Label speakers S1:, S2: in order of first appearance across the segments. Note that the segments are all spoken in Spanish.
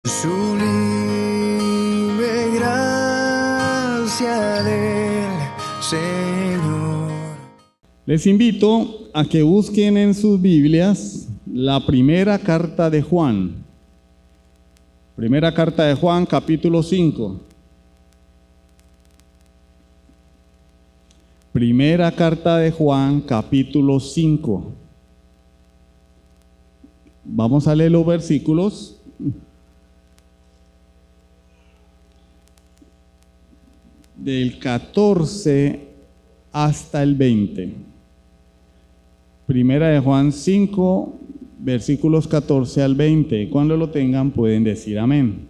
S1: Sublime gracia del Señor.
S2: Les invito a que busquen en sus Biblias la primera carta de Juan. Primera carta de Juan, capítulo 5. Primera carta de Juan, capítulo 5. Vamos a leer los versículos del 14 hasta el 20. Primera de Juan 5, versículos 14 al 20. Cuando lo tengan pueden decir amén.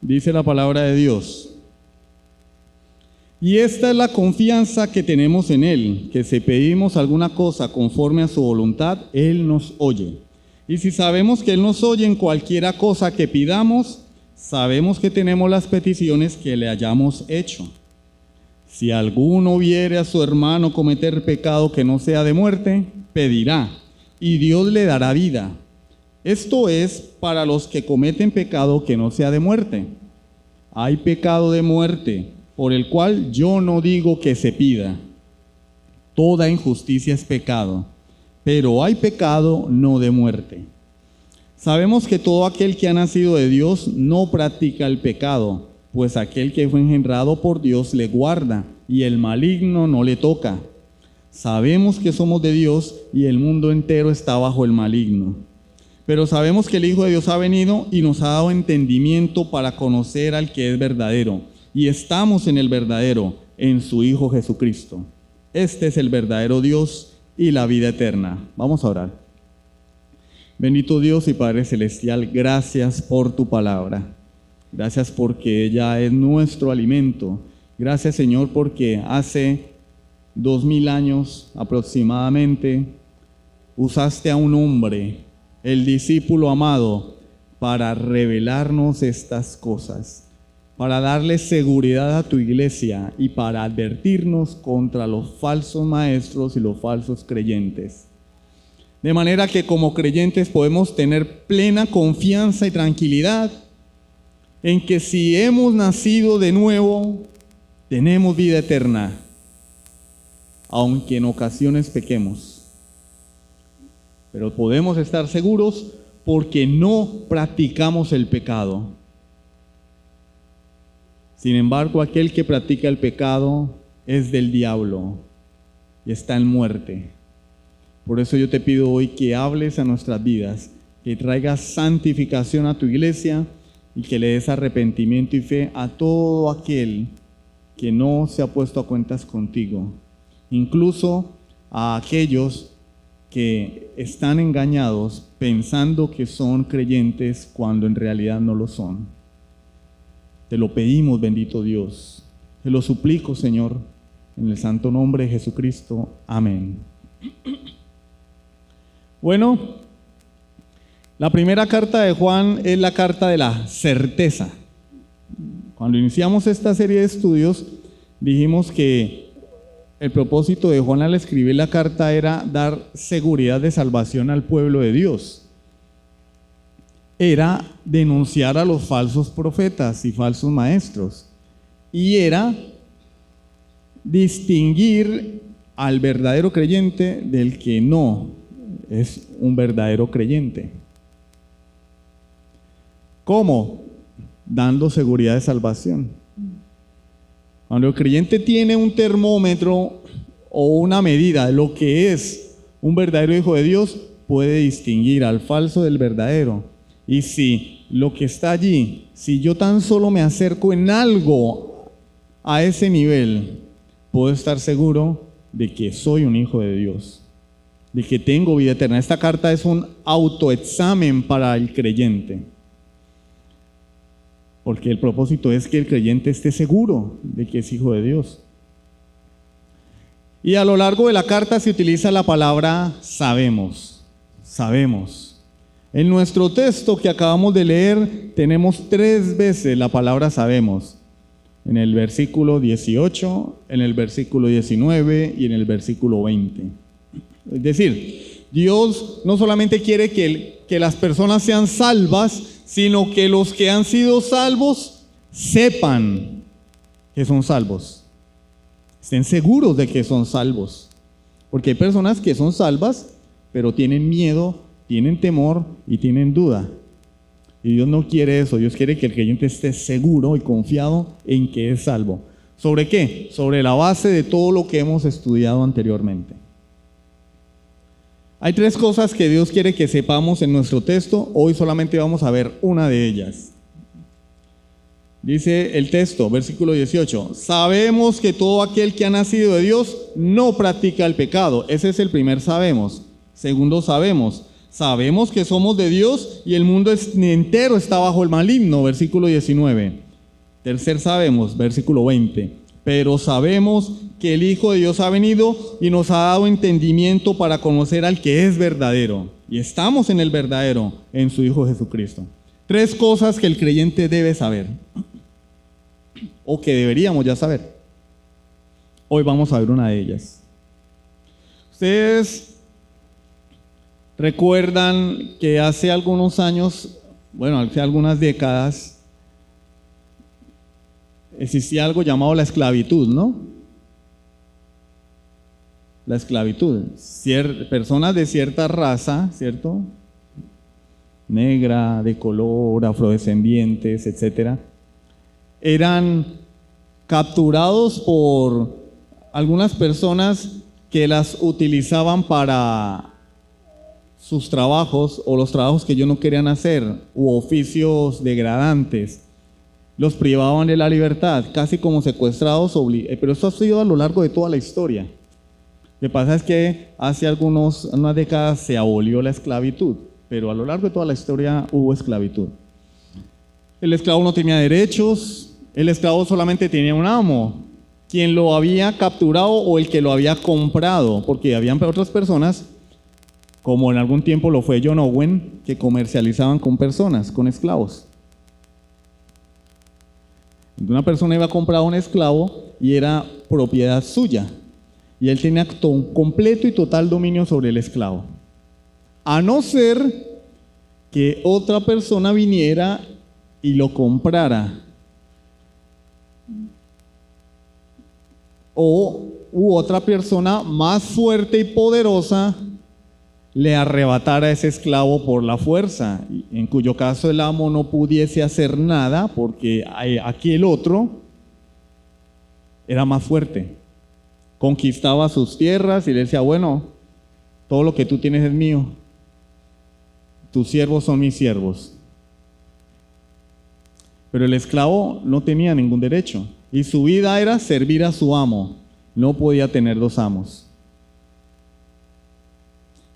S2: Dice la palabra de Dios. Y esta es la confianza que tenemos en Él, que si pedimos alguna cosa conforme a su voluntad, Él nos oye. Y si sabemos que Él nos oye en cualquiera cosa que pidamos, sabemos que tenemos las peticiones que le hayamos hecho. Si alguno viere a su hermano cometer pecado que no sea de muerte, pedirá, y Dios le dará vida. Esto es para los que cometen pecado que no sea de muerte. Hay pecado de muerte, por el cual yo no digo que se pida. Toda injusticia es pecado, pero hay pecado no de muerte. Sabemos que todo aquel que ha nacido de Dios no practica el pecado, pues aquel que fue engendrado por Dios le guarda, y el maligno no le toca. Sabemos que somos de Dios, y el mundo entero está bajo el maligno. Pero sabemos que el Hijo de Dios ha venido y nos ha dado entendimiento para conocer al que es verdadero. Y estamos en el verdadero, en su Hijo Jesucristo. Este es el verdadero Dios y la vida eterna. Vamos a orar. Bendito Dios y Padre Celestial, gracias por tu palabra. Gracias porque ella es nuestro alimento. Gracias, Señor, porque hace 2000 años aproximadamente usaste a un hombre, el discípulo amado, para revelarnos estas cosas, para darle seguridad a tu iglesia y para advertirnos contra los falsos maestros y los falsos creyentes. De manera que como creyentes podemos tener plena confianza y tranquilidad en que si hemos nacido de nuevo, tenemos vida eterna, aunque en ocasiones pequemos. Pero podemos estar seguros porque no practicamos el pecado. Sin embargo, aquel que practica el pecado es del diablo y está en muerte. Por eso yo te pido hoy que hables a nuestras vidas, que traigas santificación a tu iglesia y que le des arrepentimiento y fe a todo aquel que no se ha puesto a cuentas contigo, incluso a aquellos que están engañados pensando que son creyentes cuando en realidad no lo son. Te lo pedimos, bendito Dios. Te lo suplico, Señor, en el santo nombre de Jesucristo. Amén. Bueno, la primera carta de Juan es la carta de la certeza. Cuando iniciamos esta serie de estudios, dijimos que el propósito de Juan al escribir la carta era dar seguridad de salvación al pueblo de Dios. Era denunciar a los falsos profetas y falsos maestros. Y era distinguir al verdadero creyente del que no es un verdadero creyente. ¿Cómo? Dando seguridad de salvación. Cuando el creyente tiene un termómetro o una medida de lo que es un verdadero hijo de Dios, puede distinguir al falso del verdadero. Y si lo que está allí, si yo tan solo me acerco en algo a ese nivel, puedo estar seguro de que soy un hijo de Dios, de que tengo vida eterna. Esta carta es un autoexamen para el creyente, porque el propósito es que el creyente esté seguro de que es hijo de Dios. Y a lo largo de la carta se utiliza la palabra sabemos, sabemos. En nuestro texto que acabamos de leer tenemos 3 veces la palabra sabemos. En el versículo 18, en el versículo 19 y en el versículo 20. Es decir, Dios no solamente quiere que las personas sean salvas, sino que los que han sido salvos sepan que son salvos. Estén seguros de que son salvos. Porque hay personas que son salvas, pero tienen miedo, tienen temor y tienen duda. Y Dios no quiere eso. Dios quiere que el creyente esté seguro y confiado en que es salvo. ¿Sobre qué? Sobre la base de todo lo que hemos estudiado anteriormente. Hay 3 cosas que Dios quiere que sepamos en nuestro texto. Hoy solamente vamos a ver una de ellas. Dice el texto, versículo 18. Sabemos que todo aquel que ha nacido de Dios no practica el pecado. Ese es el primer sabemos. Segundo sabemos que somos de Dios y el mundo entero está bajo el maligno. Versículo 19. Tercer sabemos, versículo 20. Pero sabemos que el Hijo de Dios ha venido y nos ha dado entendimiento para conocer al que es verdadero. Y estamos en el verdadero, en su Hijo Jesucristo. 3 cosas que el creyente debe saber, o que deberíamos ya saber. Hoy vamos a ver una de ellas. Ustedes recuerdan que hace algunos años, hace algunas décadas, existía algo llamado la esclavitud, ¿no? La esclavitud. Personas de cierta raza, ¿cierto? Negra, de color, afrodescendientes, etcétera, eran capturados por algunas personas que las utilizaban para sus trabajos o los trabajos que ellos no querían hacer, u oficios degradantes. Los privaban de la libertad, casi como secuestrados, pero eso ha sido a lo largo de toda la historia. Lo que pasa es que hace unas décadas se abolió la esclavitud, pero a lo largo de toda la historia hubo esclavitud. El esclavo no tenía derechos, el esclavo solamente tenía un amo, quien lo había capturado o el que lo había comprado, porque habían otras personas, como en algún tiempo lo fue John Owen, que comercializaban con personas, con esclavos. Una persona iba a comprar un esclavo y era propiedad suya, y él tenía completo y total dominio sobre el esclavo, a no ser que otra persona viniera y lo comprara, u otra persona más fuerte y poderosa le arrebatara a ese esclavo por la fuerza, en cuyo caso el amo no pudiese hacer nada porque aquí el otro era más fuerte, conquistaba sus tierras y le decía, bueno, todo lo que tú tienes es mío, tus siervos son mis siervos. Pero el esclavo no tenía ningún derecho y su vida era servir a su amo, no podía tener 2 amos.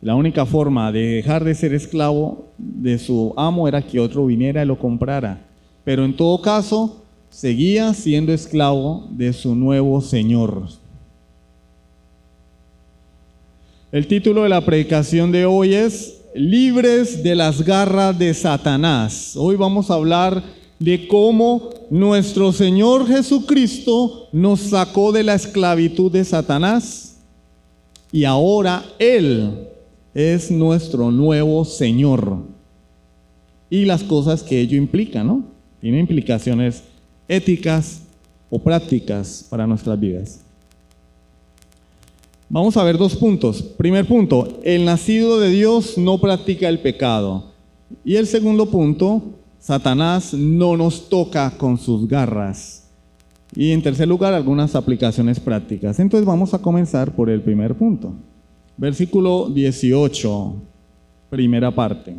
S2: La única forma de dejar de ser esclavo de su amo era que otro viniera y lo comprara. Pero en todo caso, seguía siendo esclavo de su nuevo Señor. El título de la predicación de hoy es Libres de las garras de Satanás. Hoy vamos a hablar de cómo nuestro Señor Jesucristo nos sacó de la esclavitud de Satanás y ahora Él es nuestro nuevo Señor. Y las cosas que ello implica, ¿no? Tiene implicaciones éticas o prácticas para nuestras vidas. Vamos a ver 2 puntos. Primer punto, el nacido de Dios no practica el pecado. Y el segundo punto, Satanás no nos toca con sus garras. Y en tercer lugar, algunas aplicaciones prácticas. Entonces vamos a comenzar por el primer punto. Versículo 18, primera parte.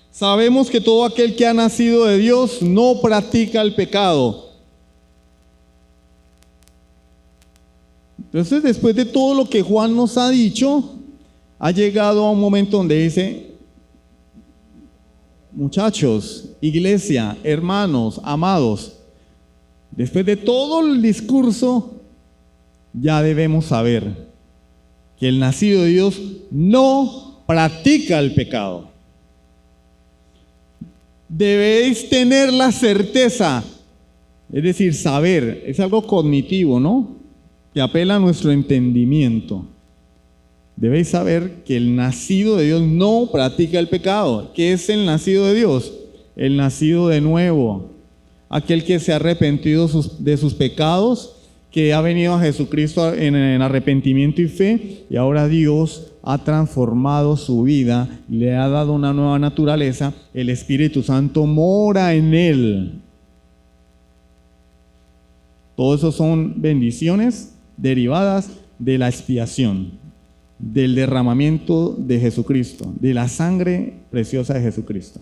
S2: Sabemos que todo aquel que ha nacido de Dios no practica el pecado. Entonces, después de todo lo que Juan nos ha dicho, ha llegado a un momento donde dice, muchachos, iglesia, hermanos, amados, después de todo el discurso, ya debemos saber que el nacido de Dios no practica el pecado. Debéis tener la certeza, es decir, saber, es algo cognitivo, ¿no? Que apela a nuestro entendimiento. Debéis saber que el nacido de Dios no practica el pecado. ¿Qué es el nacido de Dios? El nacido de nuevo. Aquel que se ha arrepentido de sus pecados, que ha venido a Jesucristo en arrepentimiento y fe, y ahora Dios ha transformado su vida, le ha dado una nueva naturaleza, el Espíritu Santo mora en él. Todo eso son bendiciones derivadas de la expiación, del derramamiento de Jesucristo, de la sangre preciosa de Jesucristo.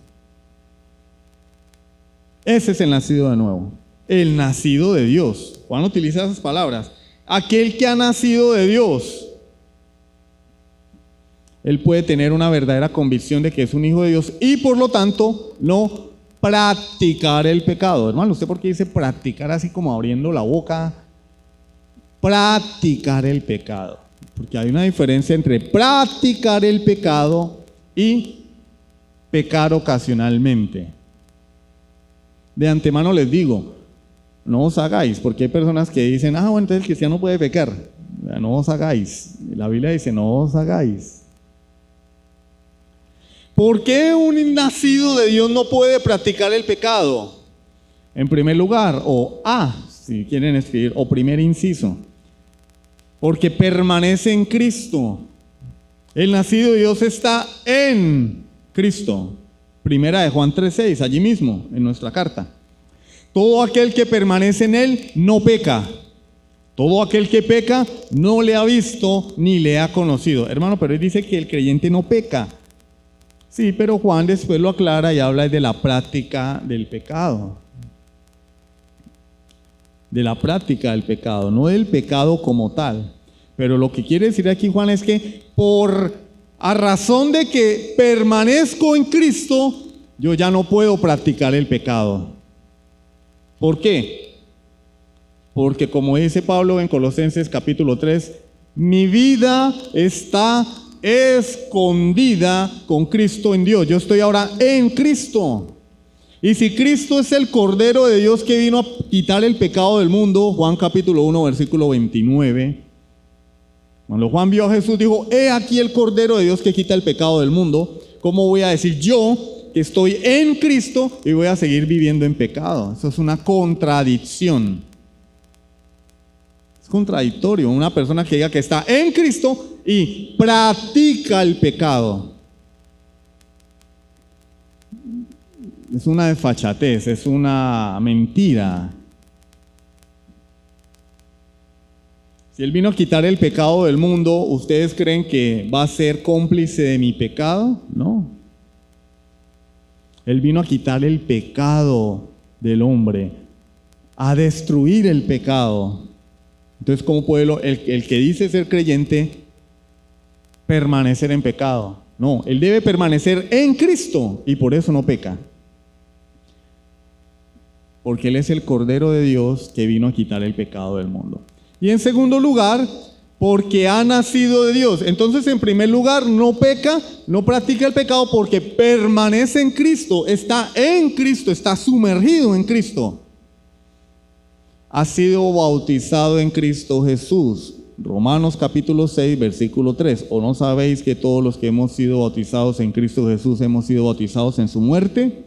S2: Ese es el nacido de nuevo, el nacido de Dios. Juan utiliza esas palabras. Aquel que ha nacido de Dios, él puede tener una verdadera convicción de que es un hijo de Dios y por lo tanto no practicar el pecado. Hermano, ¿usted por qué dice practicar así como abriendo la boca? Practicar el pecado. Porque hay una diferencia entre practicar el pecado y pecar ocasionalmente. De antemano les digo, no os hagáis, porque hay personas que dicen, bueno, entonces el cristiano puede pecar. No os hagáis. La Biblia dice, no os hagáis. ¿Por qué un nacido de Dios no puede practicar el pecado? En primer lugar, si quieren escribir, o primer inciso, porque permanece en Cristo. El nacido de Dios está en Cristo. Primera de Juan 3:6, allí mismo, en nuestra carta. Todo aquel que permanece en Él no peca. Todo aquel que peca no le ha visto ni le ha conocido. Hermano, pero él dice que el creyente no peca. Sí, pero Juan después lo aclara y habla de la práctica del pecado. De la práctica del pecado, no del pecado como tal. Pero lo que quiere decir aquí Juan es que a razón de que permanezco en Cristo, yo ya no puedo practicar el pecado. ¿Por qué? Porque como dice Pablo en Colosenses capítulo 3, mi vida está escondida con Cristo en Dios. Yo estoy ahora en Cristo. Y si Cristo es el Cordero de Dios que vino a quitar el pecado del mundo, Juan capítulo 1, versículo 29, cuando Juan vio a Jesús, dijo, he aquí el Cordero de Dios que quita el pecado del mundo. ¿Cómo voy a decir yo que estoy en Cristo y voy a seguir viviendo en pecado? Eso es una contradicción. Es contradictorio una persona que diga que está en Cristo y practica el pecado. Es una desfachatez, es una mentira. Si Él vino a quitar el pecado del mundo, ¿ustedes creen que va a ser cómplice de mi pecado? No. Él vino a quitar el pecado del hombre, a destruir el pecado. Entonces, ¿cómo puede el que dice ser creyente permanecer en pecado? No, él debe permanecer en Cristo y por eso no peca. Porque Él es el Cordero de Dios que vino a quitar el pecado del mundo. Y en segundo lugar, porque ha nacido de Dios. Entonces, en primer lugar, no peca, no practica el pecado porque permanece en Cristo, está en Cristo, está sumergido en Cristo. Ha sido bautizado en Cristo Jesús. Romanos capítulo 6, versículo 3. ¿O no sabéis que todos los que hemos sido bautizados en Cristo Jesús hemos sido bautizados en su muerte?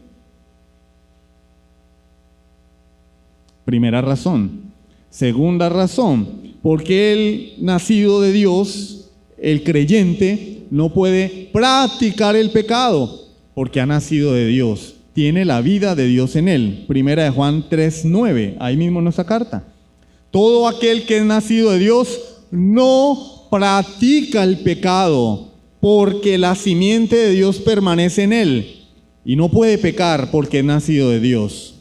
S2: Primera razón. Segunda razón, porque el nacido de Dios, el creyente, no puede practicar el pecado, porque ha nacido de Dios. Tiene la vida de Dios en él. Primera de Juan 3:9, ahí mismo en nuestra carta. Todo aquel que es nacido de Dios no practica el pecado, porque la simiente de Dios permanece en él, y no puede pecar porque es nacido de Dios.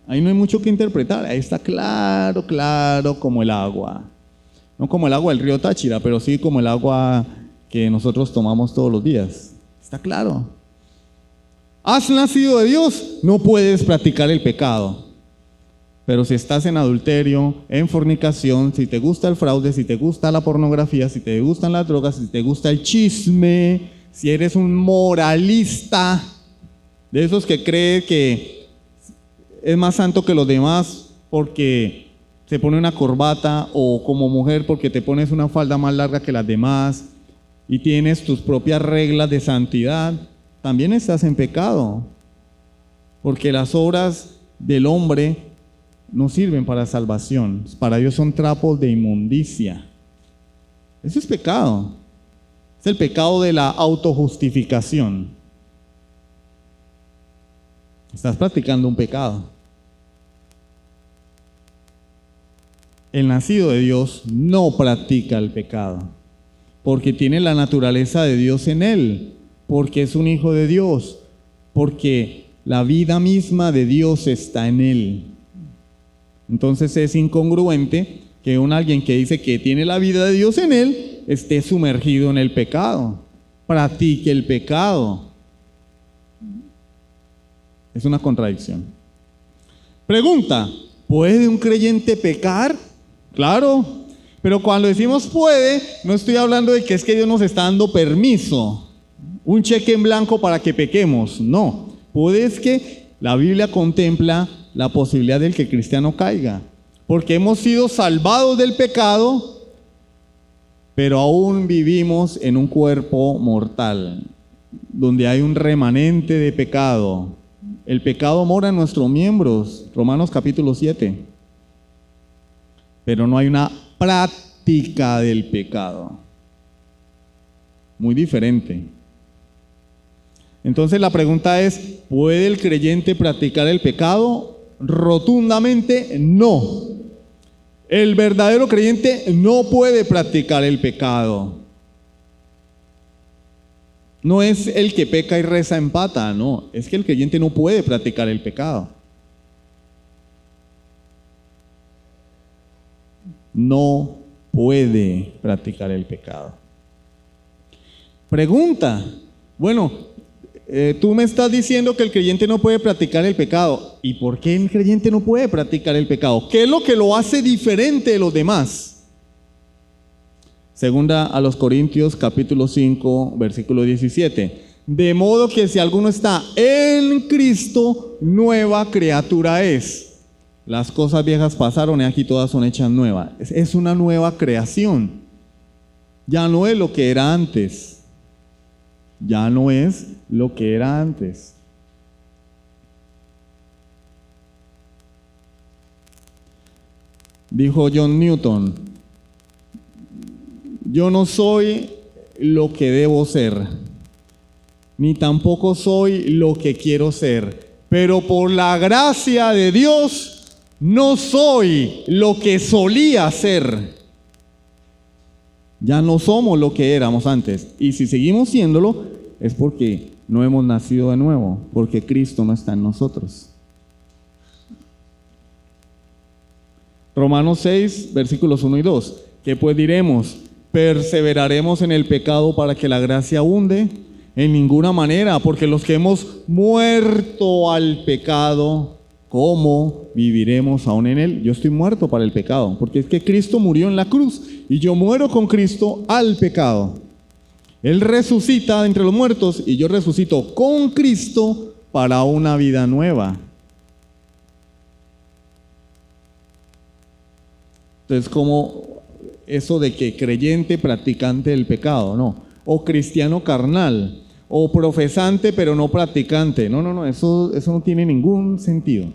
S2: Ahí no hay mucho que interpretar, ahí está claro, claro como el agua. No como el agua del río Táchira, pero sí como el agua que nosotros tomamos todos los días. Está claro. Has nacido de Dios, no puedes practicar el pecado. Pero si estás en adulterio, en fornicación, si te gusta el fraude, si te gusta la pornografía, si te gustan las drogas, si te gusta el chisme, si eres un moralista, de esos que cree que es más santo que los demás porque se pone una corbata, o como mujer porque te pones una falda más larga que las demás y tienes tus propias reglas de santidad, también estás en pecado, porque las obras del hombre no sirven para salvación, para Dios son trapos de inmundicia. Eso es pecado, es el pecado de la autojustificación. Estás practicando un pecado. El nacido de Dios no practica el pecado, porque tiene la naturaleza de Dios en él, porque es un hijo de Dios, porque la vida misma de Dios está en él. Entonces es incongruente que alguien que dice que tiene la vida de Dios en él esté sumergido en el pecado, practique el pecado. Es una contradicción. Pregunta: ¿puede un creyente pecar? Claro, pero cuando decimos puede, no estoy hablando de que es que Dios nos está dando permiso, un cheque en blanco para que pequemos. No, puede es que la Biblia contempla la posibilidad de que el cristiano caiga, porque hemos sido salvados del pecado, pero aún vivimos en un cuerpo mortal, donde hay un remanente de pecado. El pecado mora en nuestros miembros, Romanos capítulo 7, pero no hay una práctica del pecado. Muy diferente. Entonces la pregunta es: ¿puede el creyente practicar el pecado? Rotundamente no. El verdadero creyente no puede practicar el pecado. No es el que peca y reza empata, no. Es que el creyente no puede practicar el pecado. No puede practicar el pecado. Pregunta: bueno, tú me estás diciendo que el creyente no puede practicar el pecado. ¿Y por qué el creyente no puede practicar el pecado? ¿Qué es lo que lo hace diferente de los demás? Segunda a los Corintios capítulo 5 versículo 17. De modo que si alguno está en Cristo, nueva criatura es. Las cosas viejas pasaron y aquí todas son hechas nuevas. Es una nueva creación. Ya no es lo que era antes. Ya no es lo que era antes. Dijo John Newton: yo no soy lo que debo ser, ni tampoco soy lo que quiero ser, pero por la gracia de Dios no soy lo que solía ser. Ya no somos lo que éramos antes, y si seguimos siéndolo es porque no hemos nacido de nuevo, porque Cristo no está en nosotros. Romanos 6 versículos 1 y 2. ¿Qué pues diremos? ¿Perseveraremos en el pecado para que la gracia abunde? En ninguna manera, porque los que hemos muerto al pecado, ¿cómo viviremos aún en él? Yo estoy muerto para el pecado, porque es que Cristo murió en la cruz y yo muero con Cristo al pecado. Él resucita de entre los muertos y yo resucito con Cristo para una vida nueva. Entonces, como eso de que creyente practicante del pecado, no, o cristiano carnal, o profesante pero no practicante, no, eso no tiene ningún sentido.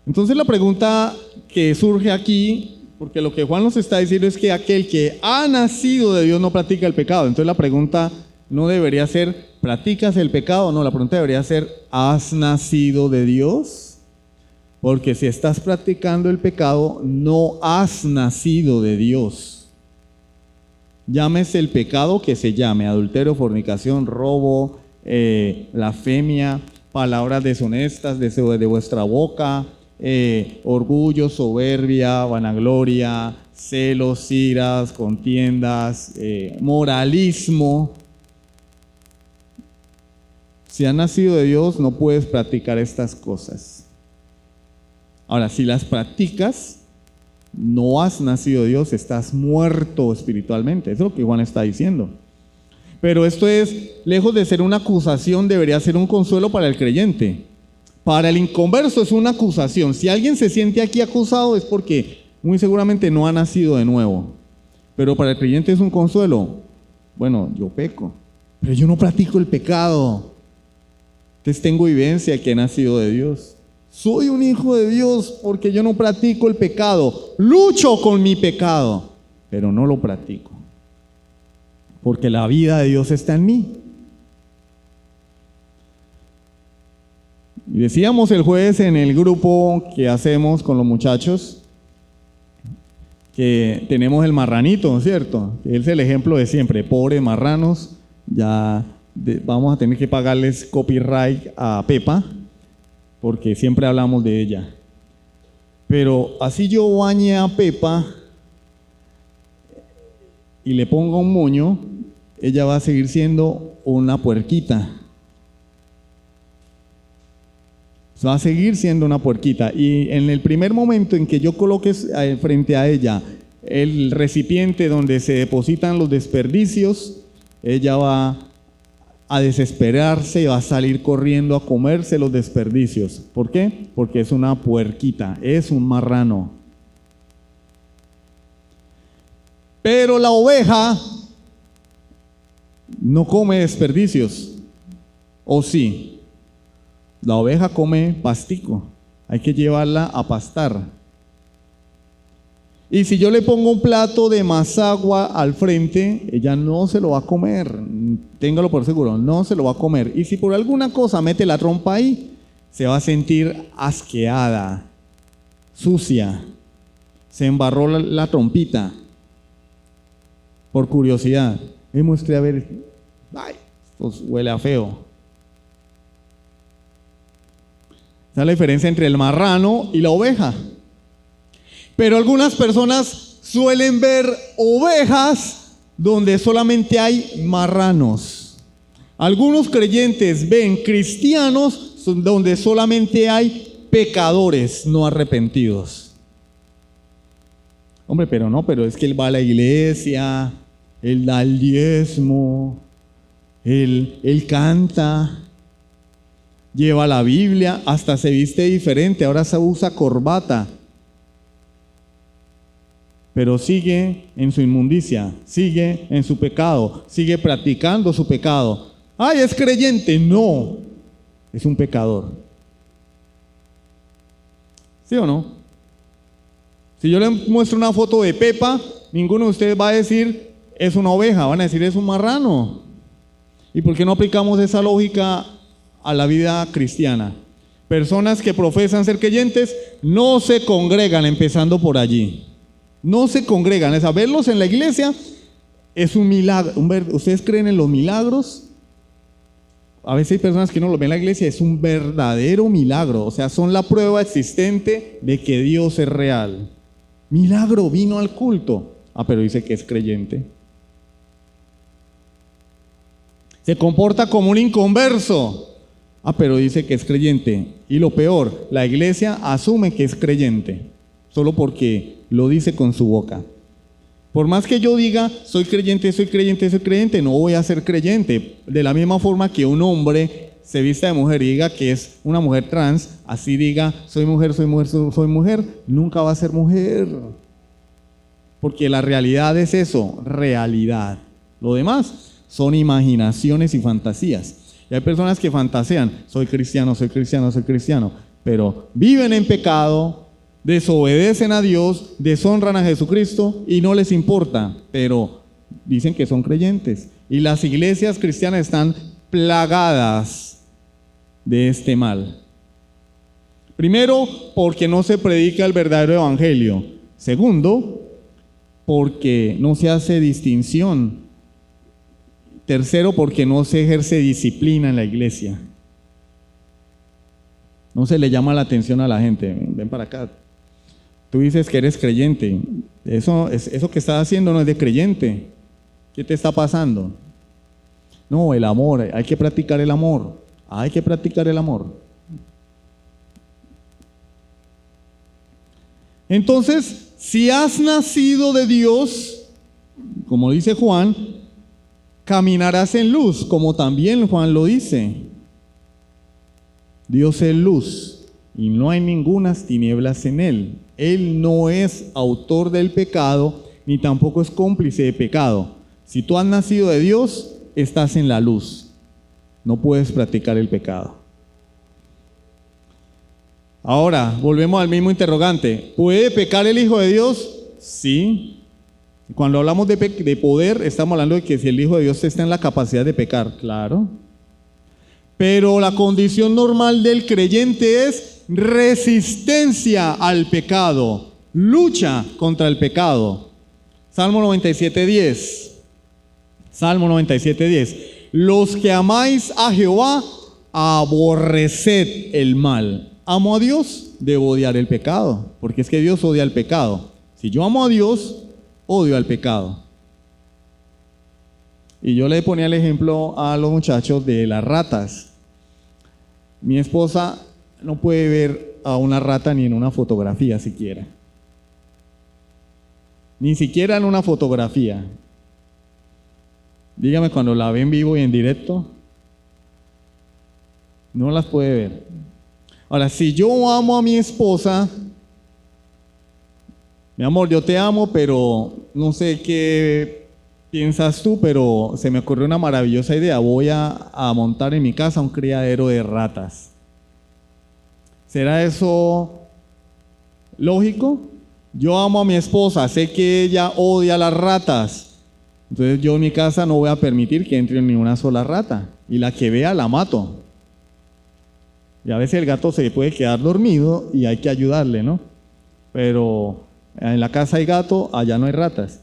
S2: Entonces la pregunta que surge aquí, porque lo que Juan nos está diciendo es que aquel que ha nacido de Dios no practica el pecado. Entonces la pregunta no debería ser: ¿practicas el pecado? No, la pregunta debería ser: ¿has nacido de Dios? Porque si estás practicando el pecado, no has nacido de Dios. Llámese el pecado que se llame: adulterio, fornicación, robo, blasfemia, palabras deshonestas, deseo de vuestra boca, orgullo, soberbia, vanagloria, celos, iras, contiendas, moralismo. Si has nacido de Dios, no puedes practicar estas cosas. Ahora, si las practicas, no has nacido de Dios, estás muerto espiritualmente. Eso es lo que Juan está diciendo. Pero esto es, lejos de ser una acusación, debería ser un consuelo para el creyente. Para el inconverso es una acusación. Si alguien se siente aquí acusado es porque muy seguramente no ha nacido de nuevo. Pero para el creyente es un consuelo. Bueno, yo peco, pero yo no practico el pecado. Entonces tengo evidencia que he nacido de Dios. Soy un hijo de Dios porque yo no practico el pecado. Lucho con mi pecado, pero no lo practico. Porque la vida de Dios está en mí. Y decíamos el jueves en el grupo que hacemos con los muchachos que tenemos el marranito, ¿cierto? Él es el ejemplo de siempre, pobres marranos, vamos a tener que pagarles copyright a Pepa, porque siempre hablamos de ella. Pero así yo bañe a Pepa y le ponga un moño, ella va a seguir siendo una puerquita. Va a seguir siendo una puerquita. Y en el primer momento en que yo coloque frente a ella el recipiente donde se depositan los desperdicios, ella va a desesperarse y va a salir corriendo a comerse los desperdicios. ¿Por qué? Porque es una puerquita, es un marrano. Pero la oveja no come desperdicios, ¿o sí? La oveja come pastico, hay que llevarla a pastar. Y si yo le pongo un plato de mazagua al frente, ella no se lo va a comer, téngalo por seguro, no se lo va a comer. Y si por alguna cosa mete la trompa ahí, se va a sentir asqueada, sucia, se embarró la trompita. Por curiosidad, me mostré a ver, ay, esto huele a feo. Esa es la diferencia entre el marrano y la oveja. Pero algunas personas suelen ver ovejas donde solamente hay marranos. Algunos creyentes ven cristianos donde solamente hay pecadores no arrepentidos. Hombre, pero es que él va a la iglesia, él da el diezmo, él canta, lleva la Biblia, hasta se viste diferente, ahora se usa corbata. Pero sigue en su inmundicia, sigue en su pecado, sigue practicando su pecado. ¡Ay, es creyente! No, es un pecador. ¿Sí o no? Si yo le muestro una foto de Pepa, ninguno de ustedes va a decir es una oveja, van a decir es un marrano. ¿Y por qué no aplicamos esa lógica a la vida cristiana? Personas que profesan ser creyentes no se congregan, empezando por allí. No se congregan, es a verlos en la iglesia es un milagro. ¿Ustedes creen en los milagros? A veces hay personas que no los ven en la iglesia, es un verdadero milagro. O sea, son la prueba existente de que Dios es real. Milagro, vino al culto. Pero dice que es creyente. Se comporta como un inconverso. Pero dice que es creyente. Y lo peor, la iglesia asume que es creyente, solo porque lo dice con su boca. Por más que yo diga, soy creyente, no voy a ser creyente. De la misma forma que un hombre se vista de mujer y diga que es una mujer trans, así diga, soy mujer, nunca va a ser mujer. Porque la realidad es eso, realidad. Lo demás son imaginaciones y fantasías. Y hay personas que fantasean, soy cristiano, pero viven en pecado, desobedecen a Dios, deshonran a Jesucristo y no les importa, pero dicen que son creyentes. Y las iglesias cristianas están plagadas de este mal. Primero, porque no se predica el verdadero evangelio. Segundo, porque no se hace distinción. Tercero, porque no se ejerce disciplina en la iglesia. No se le llama la atención a la gente. Ven para acá. Tú dices que eres creyente. Eso que estás haciendo no es de creyente. ¿Qué te está pasando? No, el amor. Hay que practicar el amor. Hay que practicar el amor. Entonces, si has nacido de Dios, como dice Juan, caminarás en luz, como también Juan lo dice. Dios es luz y no hay ningunas tinieblas en Él. Él no es autor del pecado, ni tampoco es cómplice de pecado. Si tú has nacido de Dios, estás en la luz. No puedes practicar el pecado. Ahora, volvemos al mismo interrogante. ¿Puede pecar el Hijo de Dios? Sí. Cuando hablamos de poder, estamos hablando de que si el Hijo de Dios está en la capacidad de pecar, claro. Pero la condición normal del creyente es resistencia al pecado, lucha contra el pecado. Salmo 97:10. Salmo 97:10. Los que amáis a Jehová, aborreced el mal. Amo a Dios, debo odiar el pecado, porque es que Dios odia el pecado. Si yo amo a Dios, odio al pecado. Y yo le ponía el ejemplo a los muchachos de las ratas. Mi esposa no puede ver a una rata ni en una fotografía siquiera. Ni siquiera en una fotografía. Dígame cuando la ve en vivo y en directo, no las puede ver. Ahora, si yo amo a mi esposa, mi amor, yo te amo, pero no sé qué piensas tú, pero se me ocurrió una maravillosa idea. Voy a montar en mi casa un criadero de ratas. ¿Será eso lógico? Yo amo a mi esposa, sé que ella odia las ratas. Entonces yo en mi casa no voy a permitir que entre ni una sola rata. Y la que vea la mato. Y a veces el gato se puede quedar dormido y hay que ayudarle, ¿no? Pero en la casa hay gato, allá no hay ratas.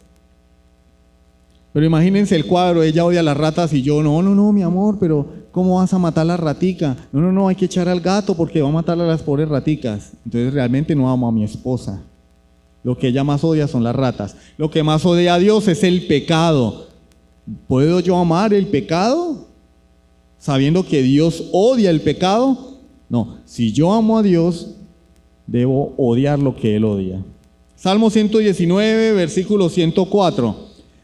S2: Pero imagínense el cuadro, ella odia las ratas y yo, no, mi amor, pero ¿cómo vas a matar a la ratica? No, hay que echar al gato porque va a matar a las pobres raticas. Entonces realmente no amo a mi esposa. Lo que ella más odia son las ratas. Lo que más odia a Dios es el pecado. ¿Puedo yo amar el pecado sabiendo que Dios odia el pecado? No, si yo amo a Dios, debo odiar lo que Él odia. Salmo 119, versículo 104.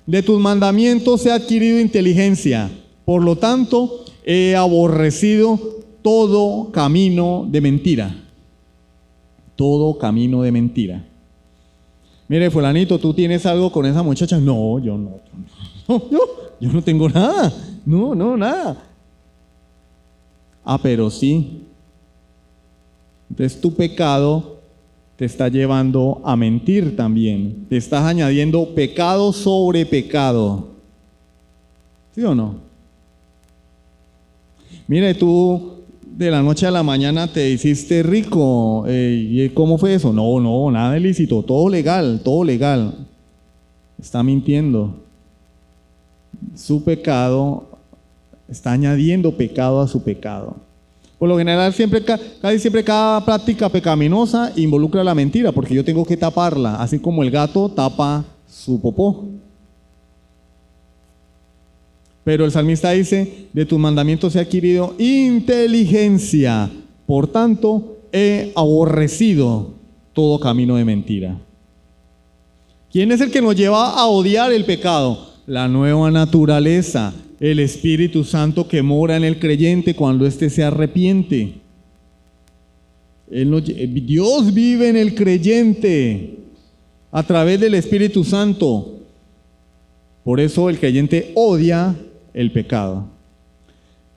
S2: De tus mandamientos he adquirido inteligencia, por lo tanto he aborrecido todo camino de mentira. Todo camino de mentira. Mire, fulanito, ¿tú tienes algo con esa muchacha? No, yo no tengo nada. No, nada. Ah, pero sí. Entonces tu pecado te está llevando a mentir también. Te estás añadiendo pecado sobre pecado. ¿Sí o no? Mire, tú de la noche a la mañana te hiciste rico. ¿Y cómo fue eso? No, nada ilícito. Todo legal. Está mintiendo. Su pecado está añadiendo pecado a su pecado. Por lo general, casi siempre cada práctica pecaminosa involucra la mentira, porque yo tengo que taparla, así como el gato tapa su popó. Pero el salmista dice, de tus mandamientos he adquirido inteligencia, por tanto he aborrecido todo camino de mentira. ¿Quién es el que nos lleva a odiar el pecado? La nueva naturaleza. El Espíritu Santo que mora en el creyente cuando éste se arrepiente. Dios vive en el creyente a través del Espíritu Santo. Por eso el creyente odia el pecado.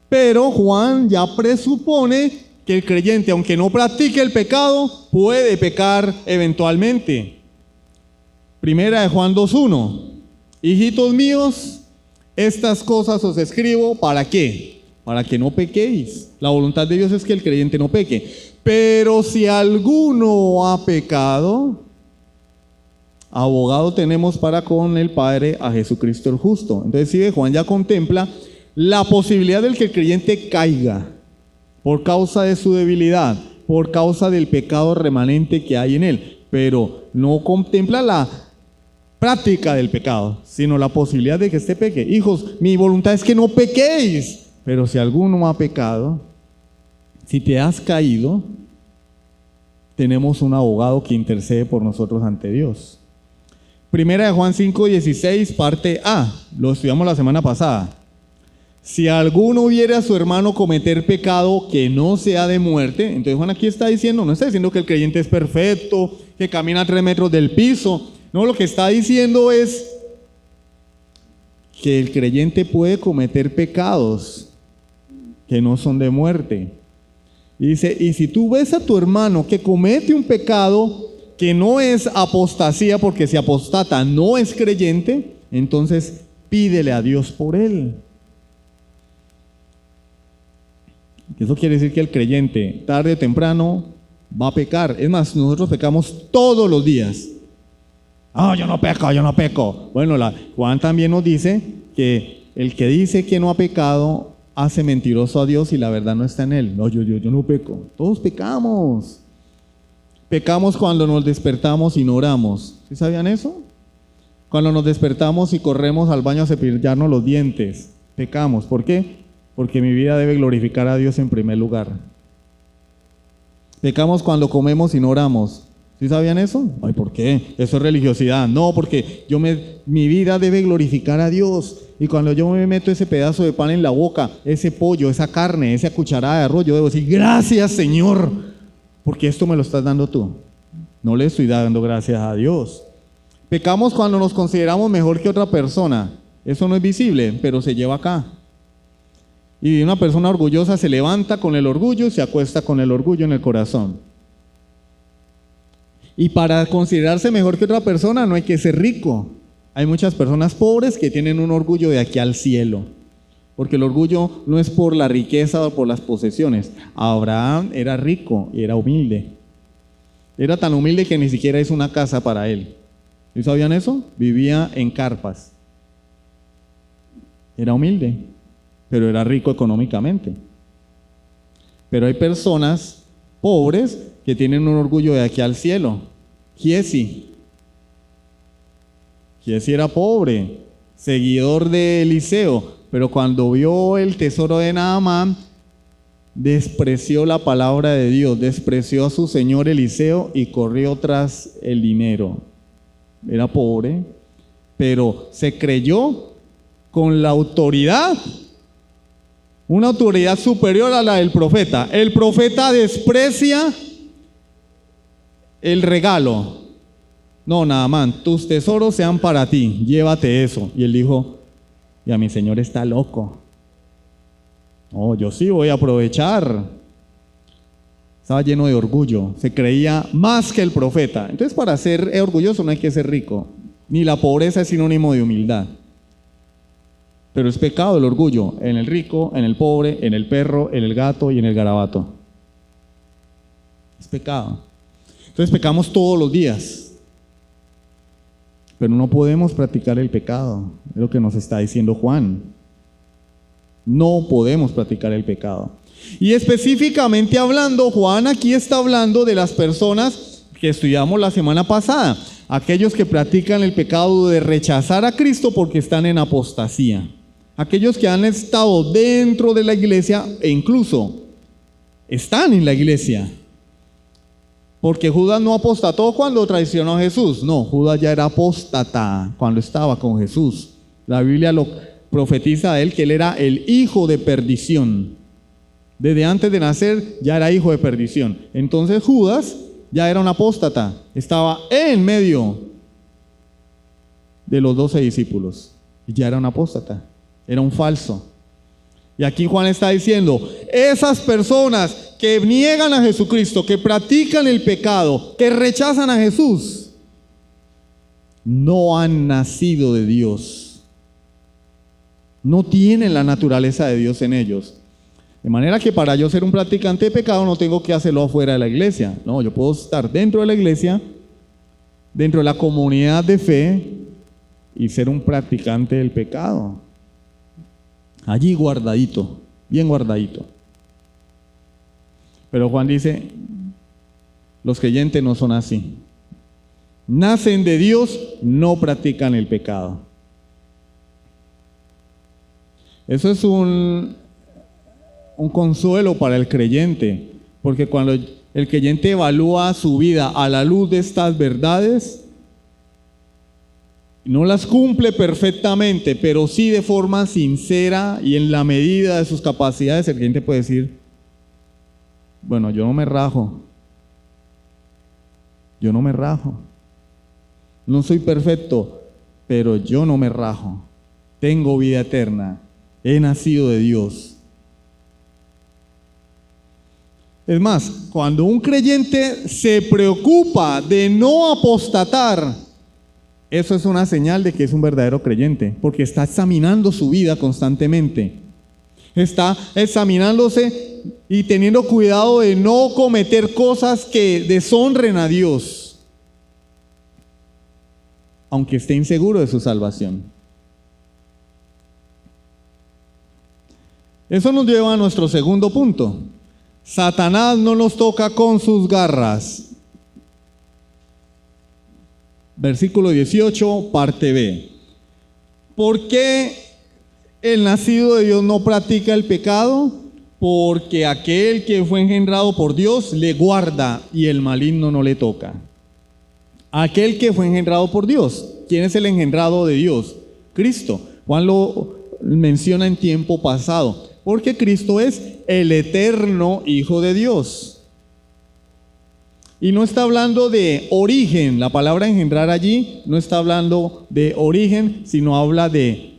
S2: Pero Juan ya presupone que el creyente, aunque no practique el pecado, puede pecar eventualmente. Primera de Juan 2:1. Hijitos míos, estas cosas os escribo, ¿para qué? Para que no pequéis. La voluntad de Dios es que el creyente no peque. Pero si alguno ha pecado, abogado tenemos para con el Padre a Jesucristo el justo. Entonces, si ve, Juan ya contempla la posibilidad de que el creyente caiga por causa de su debilidad, por causa del pecado remanente que hay en él. Pero no contempla la práctica del pecado, sino la posibilidad de que esté peque. Hijos, mi voluntad es que no pequéis, pero si alguno ha pecado, si te has caído, tenemos un abogado que intercede por nosotros ante Dios. Primera de Juan 5:16, parte A, lo estudiamos la semana pasada. Si alguno viere a su hermano cometer pecado que no sea de muerte, entonces Juan aquí está diciendo, no está diciendo que el creyente es perfecto, que camina a 3 metros del piso. No, lo que está diciendo es que el creyente puede cometer pecados que no son de muerte. Y dice, y si tú ves a tu hermano que comete un pecado que no es apostasía, porque si apostata no es creyente, entonces pídele a Dios por él. Eso quiere decir que el creyente, tarde o temprano, va a pecar. Es más, nosotros pecamos todos los días. Yo no peco. Bueno, Juan también nos dice que el que dice que no ha pecado hace mentiroso a Dios y la verdad no está en él. No, yo no peco. Todos pecamos. Pecamos cuando nos despertamos y no oramos. ¿Sí sabían eso? Cuando nos despertamos y corremos al baño a cepillarnos los dientes. Pecamos. ¿Por qué? Porque mi vida debe glorificar a Dios en primer lugar. Pecamos cuando comemos y no oramos. ¿Sí sabían eso? Ay, ¿por qué? Eso es religiosidad. No, porque mi vida debe glorificar a Dios. Y cuando yo me meto ese pedazo de pan en la boca, ese pollo, esa carne, esa cucharada de arroz, yo debo decir, gracias Señor, porque esto me lo estás dando tú. No le estoy dando gracias a Dios. Pecamos cuando nos consideramos mejor que otra persona. Eso no es visible, pero se lleva acá. Y una persona orgullosa se levanta con el orgullo y se acuesta con el orgullo en el corazón. Y para considerarse mejor que otra persona no hay que ser rico. Hay muchas personas pobres que tienen un orgullo de aquí al cielo. Porque el orgullo no es por la riqueza o por las posesiones. Abraham era rico y era humilde. Era tan humilde que ni siquiera hizo una casa para él. ¿Y sabían eso? Vivía en carpas. Era humilde, pero era rico económicamente. Pero hay personas pobres que tienen un orgullo de aquí al cielo. Giesi era pobre, seguidor de Eliseo, pero cuando vio el tesoro de Naamán, despreció la palabra de Dios, despreció a su señor Eliseo y corrió tras el dinero. Era pobre, pero se creyó con la autoridad, una autoridad superior a la del profeta. El profeta desprecia el regalo. No, Naamán, tus tesoros sean para ti, llévate eso. Y él dijo, ya mi señor está loco. No, yo sí voy a aprovechar. Estaba lleno de orgullo, se creía más que el profeta. Entonces, para ser orgulloso no hay que ser rico, ni la pobreza es sinónimo de humildad. Pero es pecado el orgullo en el rico, en el pobre, en el perro, en el gato y en el garabato. Es pecado. Entonces pecamos todos los días, pero no podemos practicar el pecado, es lo que nos está diciendo Juan. No podemos practicar el pecado. Y específicamente hablando, Juan aquí está hablando de las personas que estudiamos la semana pasada, aquellos que practican el pecado de rechazar a Cristo porque están en apostasía, aquellos que han estado dentro de la iglesia e incluso están en la iglesia. Porque Judas no apostató cuando traicionó a Jesús. No, Judas ya era apóstata cuando estaba con Jesús. La Biblia lo profetiza de él que él era el hijo de perdición. Desde antes de nacer ya era hijo de perdición. Entonces Judas ya era un apóstata. Estaba en medio de los 12 discípulos. Y ya era un apóstata. Era un falso. Y aquí Juan está diciendo, esas personas que niegan a Jesucristo, que practican el pecado, que rechazan a Jesús, no han nacido de Dios. No tienen la naturaleza de Dios en ellos. De manera que para yo ser un practicante de pecado no tengo que hacerlo afuera de la iglesia. No, yo puedo estar dentro de la iglesia, dentro de la comunidad de fe y ser un practicante del pecado. Allí guardadito, bien guardadito. Pero Juan dice, los creyentes no son así. Nacen de Dios, no practican el pecado. Eso es un consuelo para el creyente, porque cuando el creyente evalúa su vida a la luz de estas verdades, No las cumple perfectamente, pero sí de forma sincera y en la medida de sus capacidades, el creyente puede decir, bueno, yo no me rajo. Yo no me rajo. No soy perfecto, pero yo no me rajo. Tengo vida eterna. He nacido de Dios. Es más, cuando un creyente se preocupa de no apostatar, eso es una señal de que es un verdadero creyente, porque está examinando su vida constantemente. Está examinándose y teniendo cuidado de no cometer cosas que deshonren a Dios, aunque esté inseguro de su salvación. Eso nos lleva a nuestro segundo punto. Satanás no nos toca con sus garras. Versículo 18, parte B. ¿Por qué el nacido de Dios no practica el pecado? Porque aquel que fue engendrado por Dios le guarda y el maligno no le toca. Aquel que fue engendrado por Dios. ¿Quién es el engendrado de Dios? Cristo. Juan lo menciona en tiempo pasado. Porque Cristo es el eterno Hijo de Dios. Y no está hablando de origen. La palabra engendrar allí no está hablando de origen, sino habla de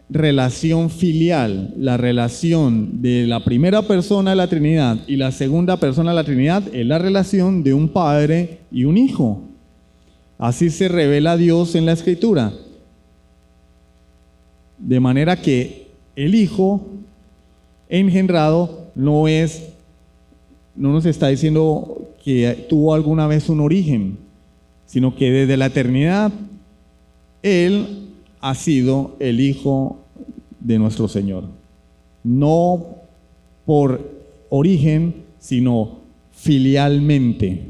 S2: relación filial. La relación de la primera persona de la Trinidad y la segunda persona de la Trinidad es la relación de un padre y un hijo. Así se revela Dios en la Escritura. De manera que el Hijo engendrado no nos está diciendo que tuvo alguna vez un origen, sino que desde la eternidad Él ha sido el Hijo de nuestro Señor. No por origen, sino filialmente.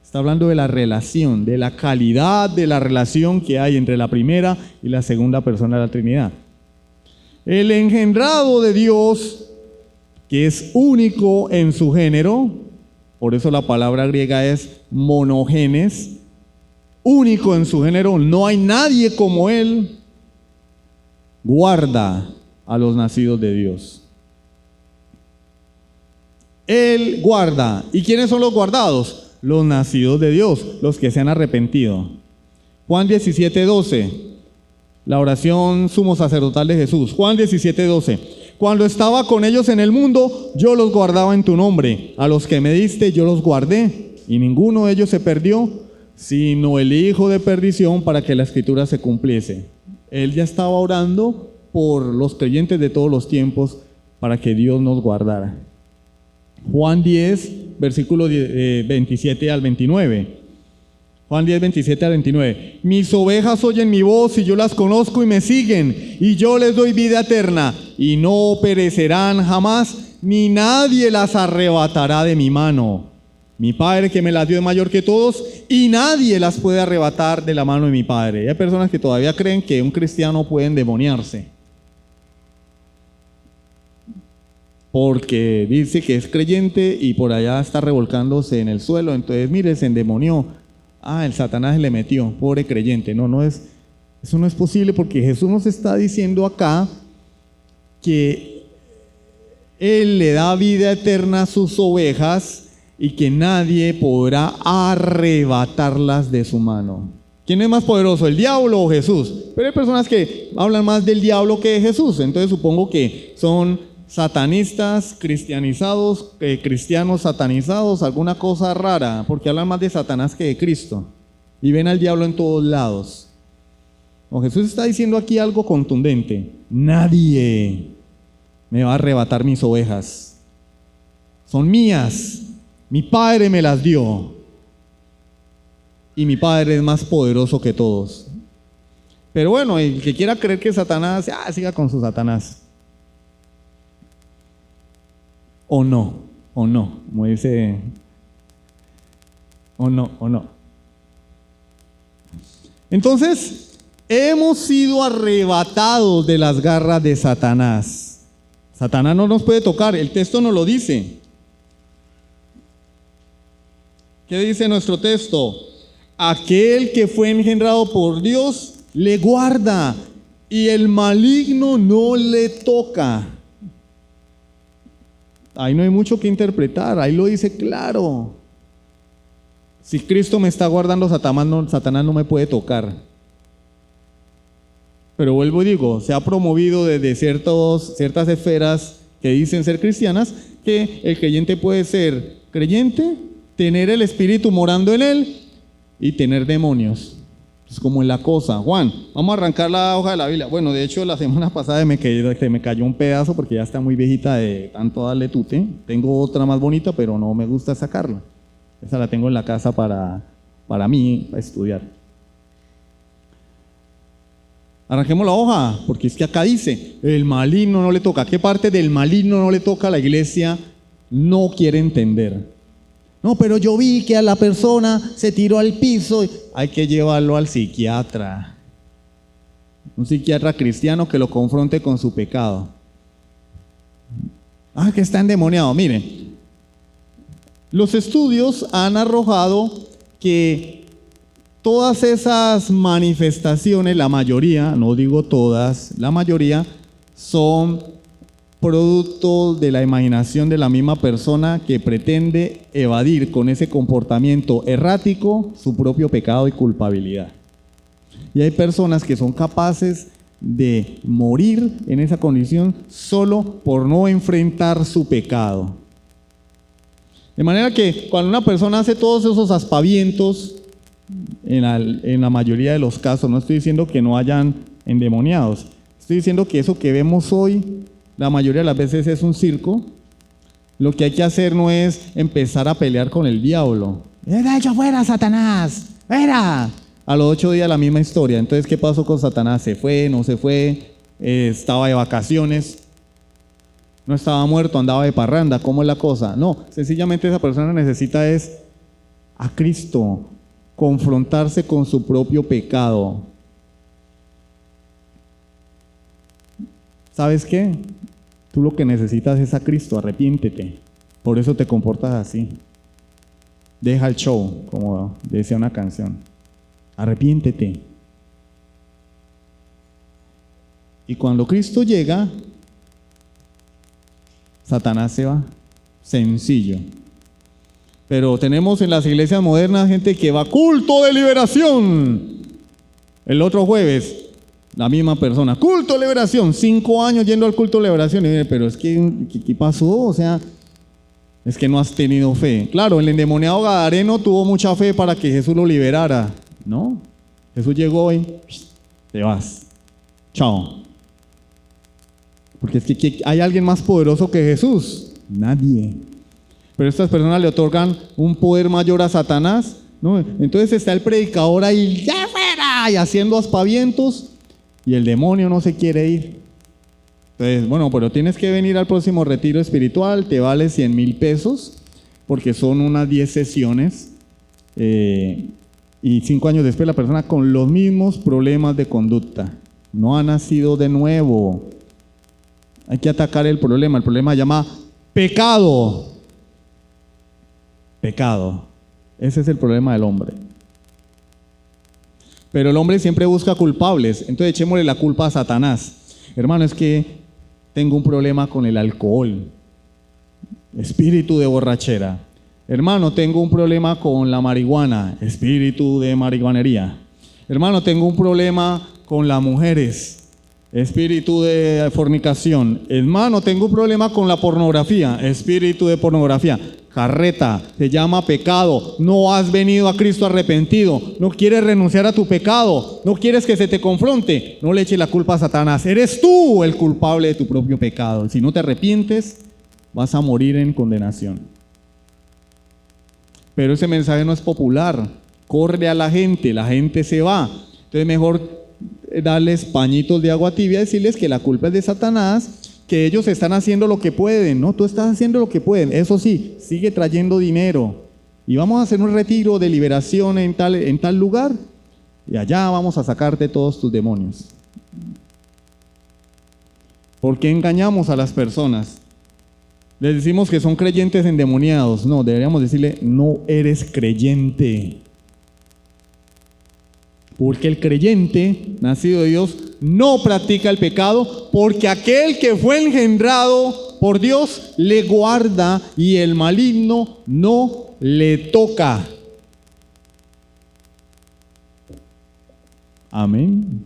S2: Está hablando de la relación, de la calidad de la relación que hay entre la primera y la segunda persona de la Trinidad. El engendrado de Dios, que es único en su género, por eso la palabra griega es monogenes, único en su género, no hay nadie como Él, guarda a los nacidos de Dios. Él guarda. ¿Y quiénes son los guardados? Los nacidos de Dios, los que se han arrepentido. Juan 17:12, la oración sumo sacerdotal de Jesús. Juan 17:12. Cuando estaba con ellos en el mundo, yo los guardaba en tu nombre. A los que me diste, yo los guardé. Y ninguno de ellos se perdió, sino el hijo de perdición, para que la escritura se cumpliese. Él ya estaba orando por los creyentes de todos los tiempos, para que Dios nos guardara. Juan 10, versículos 27 al 29. Juan 10, 27 al 29. Mis ovejas oyen mi voz y yo las conozco y me siguen, y yo les doy vida eterna, y no perecerán jamás, ni nadie las arrebatará de mi mano. Mi Padre que me las dio es mayor que todos, y nadie las puede arrebatar de la mano de mi Padre. Y hay personas que todavía creen que un cristiano puede endemoniarse, porque dice que es creyente y por allá está revolcándose en el suelo. Entonces, mire, se endemonió. El Satanás le metió, pobre creyente. Eso no es posible, porque Jesús nos está diciendo acá que Él le da vida eterna a sus ovejas y que nadie podrá arrebatarlas de su mano. ¿Quién es más poderoso, el diablo o Jesús? Pero hay personas que hablan más del diablo que de Jesús, entonces supongo que son satanistas cristianizados, cristianos satanizados, alguna cosa rara, porque hablan más de Satanás que de Cristo y ven al diablo en todos lados. Jesús está diciendo aquí algo contundente: nadie me va a arrebatar mis ovejas, son mías, mi Padre me las dio y mi Padre es más poderoso que todos. Pero bueno, el que quiera creer que Satanás, siga con su Satanás. O no, como dice, o no. Entonces, hemos sido arrebatados de las garras de Satanás. Satanás no nos puede tocar, el texto nos lo dice. ¿Qué dice nuestro texto? Aquel que fue engendrado por Dios le guarda y el maligno no le toca. Ahí no hay mucho que interpretar, ahí lo dice claro. Si Cristo me está guardando, Satanás no me puede tocar. Pero vuelvo y digo, se ha promovido desde ciertas esferas que dicen ser cristianas, que el creyente puede ser creyente, tener el Espíritu morando en él y tener demonios. Es como en la cosa. Juan, vamos a arrancar la hoja de la Biblia. Bueno, de hecho la semana pasada me cayó un pedazo porque ya está muy viejita de tanto darle tute. Tengo otra más bonita, pero no me gusta sacarla. Esa la tengo en la casa para mí, para estudiar. Arranquemos la hoja, porque es que acá dice, el maligno no le toca. ¿Qué parte del maligno no le toca a la iglesia? No quiere entender. No, pero yo vi que a la persona se tiró al piso. Hay que llevarlo al psiquiatra. Un psiquiatra cristiano que lo confronte con su pecado. Ah, que está endemoniado. Miren, los estudios han arrojado que todas esas manifestaciones, la mayoría, no digo todas, la mayoría son producto de la imaginación de la misma persona que pretende evadir con ese comportamiento errático su propio pecado y culpabilidad. Y hay personas que son capaces de morir en esa condición solo por no enfrentar su pecado. De manera que cuando una persona hace todos esos aspavientos, en la mayoría de los casos, no estoy diciendo que no hayan endemoniados, estoy diciendo que eso que vemos hoy, la mayoría de las veces es un circo. Lo que hay que hacer no es empezar a pelear con el diablo. ¡Echa fuera, Satanás! ¡Fuera! A los 8 días la misma historia. Entonces, ¿qué pasó con Satanás? ¿Se fue? ¿No se fue? ¿Estaba de vacaciones? ¿No estaba muerto? ¿Andaba de parranda? ¿Cómo es la cosa? No, sencillamente esa persona necesita es a Cristo, confrontarse con su propio pecado. ¿Sabes qué? Tú lo que necesitas es a Cristo, arrepiéntete. Por eso te comportas así. Deja el show, como decía una canción. Arrepiéntete. Y cuando Cristo llega, Satanás se va. Sencillo. Pero tenemos en las iglesias modernas gente que va culto de liberación. El otro jueves, la misma persona, culto de liberación, 5 años yendo al culto de liberación. Y dice, pero es que, ¿qué pasó? O sea, es que no has tenido fe. Claro, el endemoniado gadareno tuvo mucha fe para que Jesús lo liberara. No, Jesús llegó y te vas. Chao. Porque es que hay alguien más poderoso que Jesús. Nadie. Pero estas personas le otorgan un poder mayor a Satanás, ¿no? Entonces está el predicador ahí, ¡ya fuera! Y haciendo aspavientos. Y el demonio no se quiere ir. Entonces, bueno, pero tienes que venir al próximo retiro espiritual, te vale 100,000 pesos, porque son unas 10 sesiones, y 5 años después la persona con los mismos problemas de conducta. No ha nacido de nuevo. Hay que atacar el problema se llama pecado. Pecado. Ese es el problema del hombre. Pero el hombre siempre busca culpables, entonces echémosle la culpa a Satanás. Hermano, es que tengo un problema con el alcohol, espíritu de borrachera. Hermano, tengo un problema con la marihuana, espíritu de marihuanería. Hermano, tengo un problema con las mujeres, espíritu de fornicación. Hermano, tengo un problema con la pornografía, espíritu de pornografía. Carreta, se llama pecado. No has venido a Cristo arrepentido. No quieres renunciar a tu pecado. No quieres que se te confronte. No le eches la culpa a Satanás. Eres tú el culpable de tu propio pecado. Si no te arrepientes, vas a morir en condenación. Pero ese mensaje no es popular. Corre a la gente se va. Entonces mejor darles pañitos de agua tibia y decirles que la culpa es de Satanás, que ellos están haciendo lo que pueden, ¿no? Tú estás haciendo lo que pueden, eso sí, sigue trayendo dinero. Y vamos a hacer un retiro de liberación en tal lugar, y allá vamos a sacarte todos tus demonios. ¿Por qué engañamos a las personas? Les decimos que son creyentes endemoniados. No, deberíamos decirle, no eres creyente. Porque el creyente, nacido de Dios, no practica el pecado, porque aquel que fue engendrado por Dios le guarda y el maligno no le toca. Amén.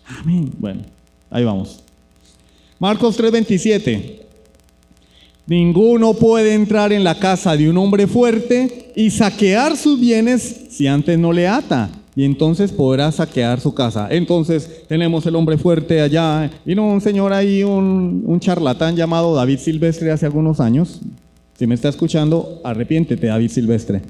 S2: Amén. Bueno, ahí vamos. Marcos 3:27. Ninguno puede entrar en la casa de un hombre fuerte y saquear sus bienes si antes no le ata, y entonces podrá saquear su casa. Entonces tenemos el hombre fuerte allá. Vino un señor ahí, un charlatán llamado David Silvestre hace algunos años. Si me está escuchando, arrepiéntete, David Silvestre.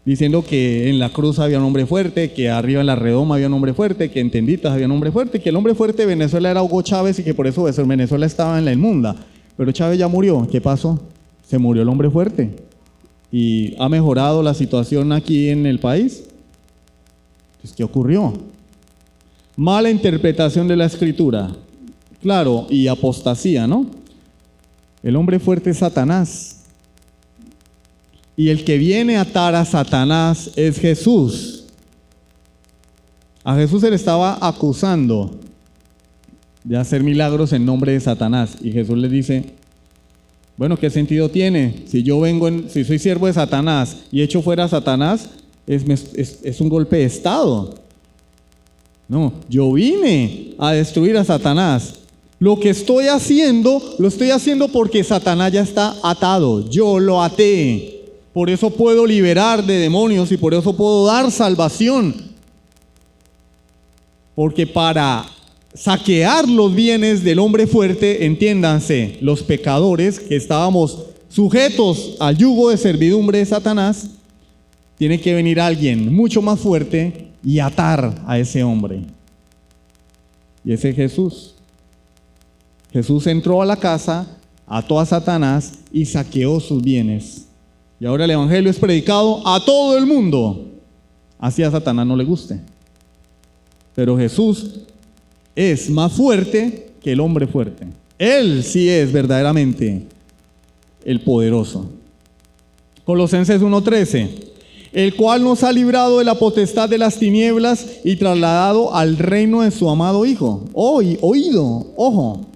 S2: Diciendo que en la cruz había un hombre fuerte, que arriba en la redoma había un hombre fuerte, que en Tenditas había un hombre fuerte, que el hombre fuerte de Venezuela era Hugo Chávez y que por eso Venezuela estaba en la inmunda. Pero Chávez ya murió. ¿Qué pasó? Se murió el hombre fuerte. ¿Y ha mejorado la situación aquí en el país? Pues, ¿qué ocurrió? Mala interpretación de la Escritura. Claro, y apostasía, ¿no? El hombre fuerte es Satanás. Y el que viene a atar a Satanás es Jesús. A Jesús se le estaba acusando de hacer milagros en nombre de Satanás. Y Jesús le dice, bueno, ¿qué sentido tiene? Si yo si soy siervo de Satanás y echo fuera a Satanás, es un golpe de estado. No, yo vine a destruir a Satanás. Lo que estoy haciendo, lo estoy haciendo porque Satanás ya está atado. Yo lo até. Por eso puedo liberar de demonios y por eso puedo dar salvación. Porque para saquear los bienes del hombre fuerte, entiéndanse, los pecadores que estábamos sujetos al yugo de servidumbre de Satanás, tiene que venir alguien mucho más fuerte y atar a ese hombre. Y ese es Jesús. Jesús entró a la casa, ató a Satanás y saqueó sus bienes. Y ahora el evangelio es predicado a todo el mundo. Así a Satanás no le guste. Pero Jesús es más fuerte que el hombre fuerte. Él sí es verdaderamente el poderoso. Colosenses 1:13. El cual nos ha librado de la potestad de las tinieblas y trasladado al reino de su amado Hijo. Ojo.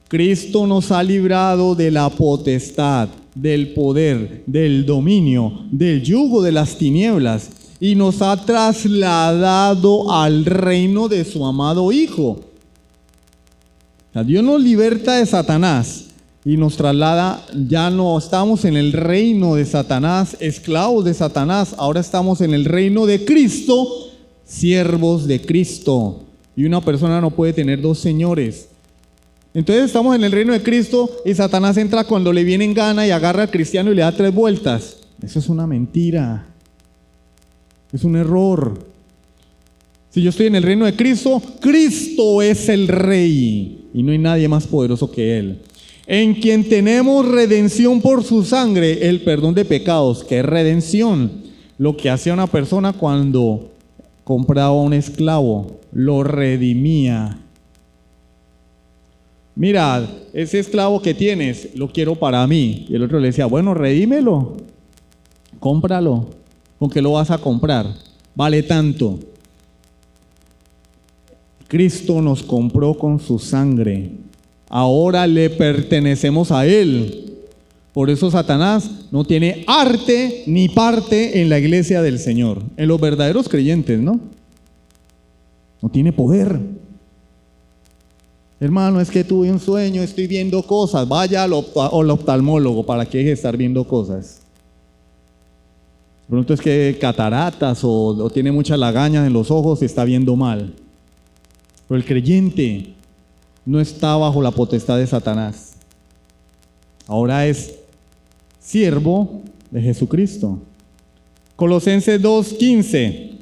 S2: Cristo nos ha librado de la potestad, del poder, del dominio, del yugo de las tinieblas y nos ha trasladado al reino de su amado Hijo. O sea, Dios nos liberta de Satanás y nos traslada, ya no estamos en el reino de Satanás, esclavos de Satanás, ahora estamos en el reino de Cristo, siervos de Cristo. Y una persona no puede tener dos señores. Entonces estamos en el reino de Cristo y Satanás entra cuando le viene en gana y agarra al cristiano y le da 3 vueltas. Eso es una mentira. Es un error. Si yo estoy en el reino de Cristo, Cristo es el Rey y no hay nadie más poderoso que Él. En quien tenemos redención por su sangre, el perdón de pecados. ¿Qué es redención? Lo que hacía una persona cuando compraba a un esclavo, lo redimía. Mira, ese esclavo que tienes, lo quiero para mí. Y el otro le decía, bueno, redímelo, cómpralo. ¿Con qué lo vas a comprar? Vale tanto. Cristo nos compró con su sangre. Ahora le pertenecemos a Él. Por eso Satanás no tiene arte ni parte en la iglesia del Señor. En los verdaderos creyentes, ¿no? No tiene poder. Hermano, es que tuve un sueño, estoy viendo cosas. Vaya al oftalmólogo para que deje de estar viendo cosas. De pronto es que cataratas o tiene muchas lagañas en los ojos y está viendo mal. Pero el creyente no está bajo la potestad de Satanás. Ahora es siervo de Jesucristo. Colosenses 2:15.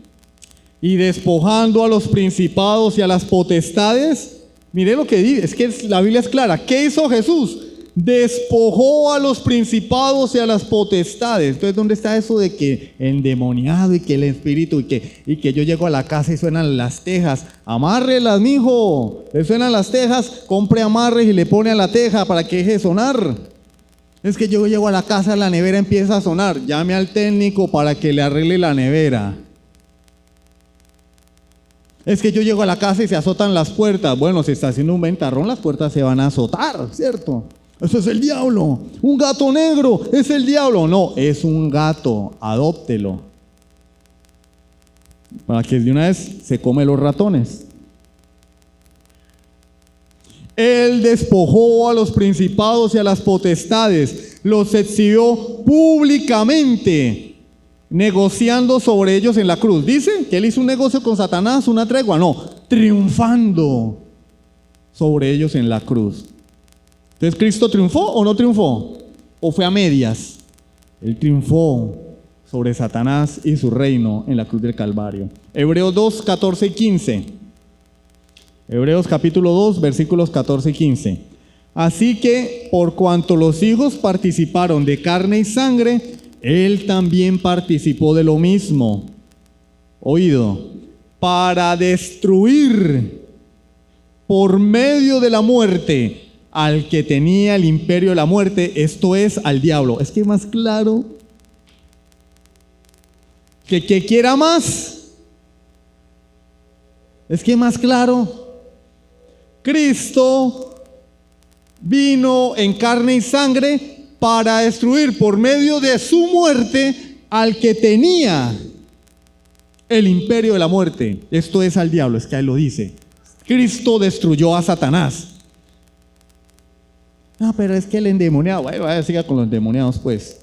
S2: Y despojando a los principados y a las potestades. Mire lo que dice, es que la Biblia es clara. ¿Qué hizo Jesús? Despojó a los principados y a las potestades. Entonces, ¿dónde está eso de que endemoniado y que el espíritu y que yo llego a la casa y suenan las tejas? Amárrelas, mijo. Le suenan las tejas, compre amarres y le pone a la teja para que deje de sonar. Es que yo llego a la casa, la nevera empieza a sonar. Llame al técnico para que le arregle la nevera. Es que yo llego a la casa y se azotan las puertas. Bueno, si está haciendo un ventarrón, las puertas se van a azotar, ¿cierto? Eso es el diablo. Un gato negro es el diablo. No, es un gato, adóptelo. Para que de una vez se come los ratones. Él despojó a los principados y a las potestades, los exhibió públicamente, negociando sobre ellos en la cruz. Dice que él hizo un negocio con Satanás, una tregua, no, triunfando sobre ellos en la cruz. Entonces, ¿Cristo triunfó o no triunfó? ¿O fue a medias? Él triunfó sobre Satanás y su reino en la cruz del Calvario. Hebreos 2, 14 y 15. Hebreos capítulo 2, versículos 14 y 15. Así que, por cuanto los hijos participaron de carne y sangre, él también participó de lo mismo. Oído, para destruir por medio de la muerte al que tenía el imperio de la muerte, esto es, al diablo. Es que más claro que quiera más. Es que más claro. Cristo vino en carne y sangre para destruir por medio de su muerte al que tenía el imperio de la muerte. Esto es al diablo, es que ahí lo dice. Cristo destruyó a Satanás. No, pero es que el endemoniado, vaya, siga con los endemoniados pues.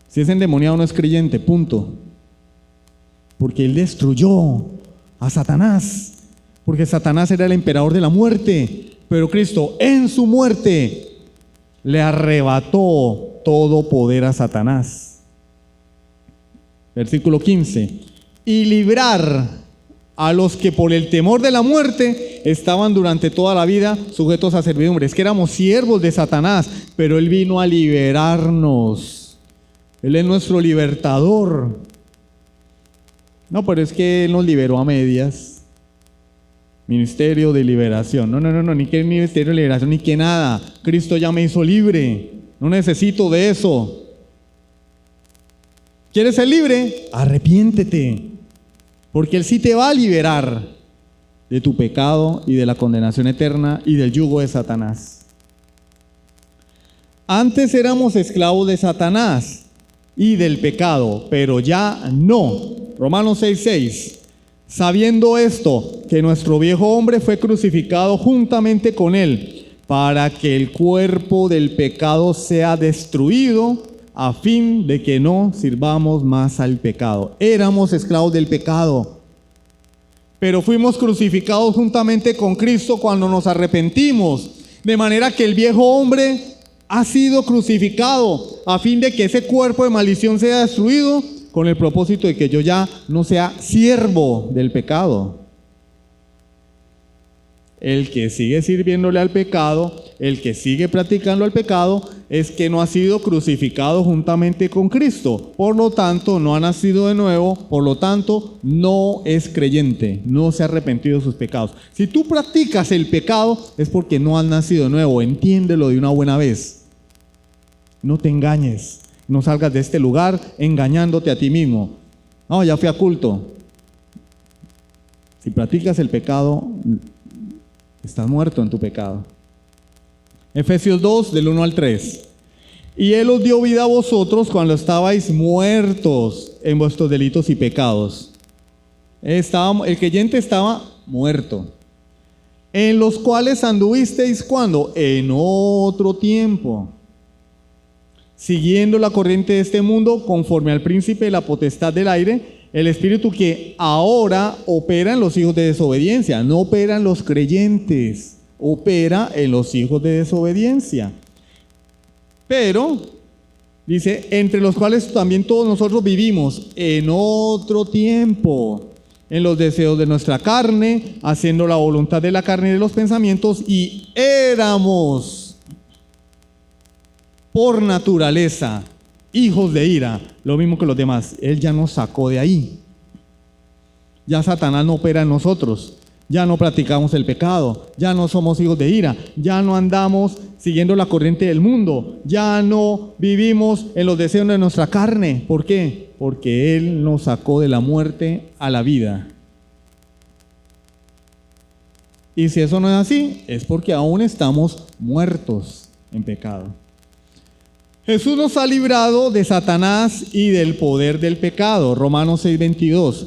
S2: Si es endemoniado no es creyente, punto. Porque él destruyó a Satanás. Porque Satanás era el emperador de la muerte. Pero Cristo en su muerte le arrebató todo poder a Satanás. Versículo 15. Y librar a los que por el temor de la muerte estaban durante toda la vida sujetos a servidumbre. Es que éramos siervos de Satanás, pero Él vino a liberarnos. Él es nuestro libertador. No, pero es que Él nos liberó a medias. Ministerio de liberación. No, ni que ministerio de liberación, ni que nada. Cristo ya me hizo libre. No necesito de eso. ¿Quieres ser libre? Arrepiéntete. Porque Él sí te va a liberar de tu pecado y de la condenación eterna y del yugo de Satanás. Antes éramos esclavos de Satanás y del pecado, pero ya no. Romanos 6:6. Sabiendo esto, que nuestro viejo hombre fue crucificado juntamente con Él, para que el cuerpo del pecado sea destruido, a fin de que no sirvamos más al pecado. Éramos esclavos del pecado, pero fuimos crucificados juntamente con Cristo cuando nos arrepentimos, de manera que el viejo hombre ha sido crucificado, a fin de que ese cuerpo de maldición sea destruido, con el propósito de que yo ya no sea siervo del pecado. El que sigue sirviéndole al pecado, el que sigue practicando el pecado, es que no ha sido crucificado juntamente con Cristo. Por lo tanto, no ha nacido de nuevo, por lo tanto, no es creyente, no se ha arrepentido de sus pecados. Si tú practicas el pecado, es porque no has nacido de nuevo. Entiéndelo de una buena vez. No te engañes, no salgas de este lugar engañándote a ti mismo. No, ya fui a culto. Si practicas el pecado, estás muerto en tu pecado. Efesios 2, del 1 al 3. Y Él os dio vida a vosotros cuando estabais muertos en vuestros delitos y pecados. El creyente estaba muerto. En los cuales anduvisteis, ¿cuándo? En otro tiempo, siguiendo la corriente de este mundo, conforme al príncipe de la potestad del aire, el espíritu que ahora opera en los hijos de desobediencia. No opera en los creyentes, opera en los hijos de desobediencia. Pero, dice, entre los cuales también todos nosotros vivimos en otro tiempo, en los deseos de nuestra carne, haciendo la voluntad de la carne y de los pensamientos, y éramos por naturaleza hijos de ira, lo mismo que los demás. Él ya nos sacó de ahí. Ya Satanás no opera en nosotros. Ya no practicamos el pecado. Ya no somos hijos de ira. Ya no andamos siguiendo la corriente del mundo. Ya no vivimos en los deseos de nuestra carne. ¿Por qué? Porque Él nos sacó de la muerte a la vida. Y si eso no es así, es porque aún estamos muertos en pecado. Jesús nos ha librado de Satanás y del poder del pecado. Romanos 6:22.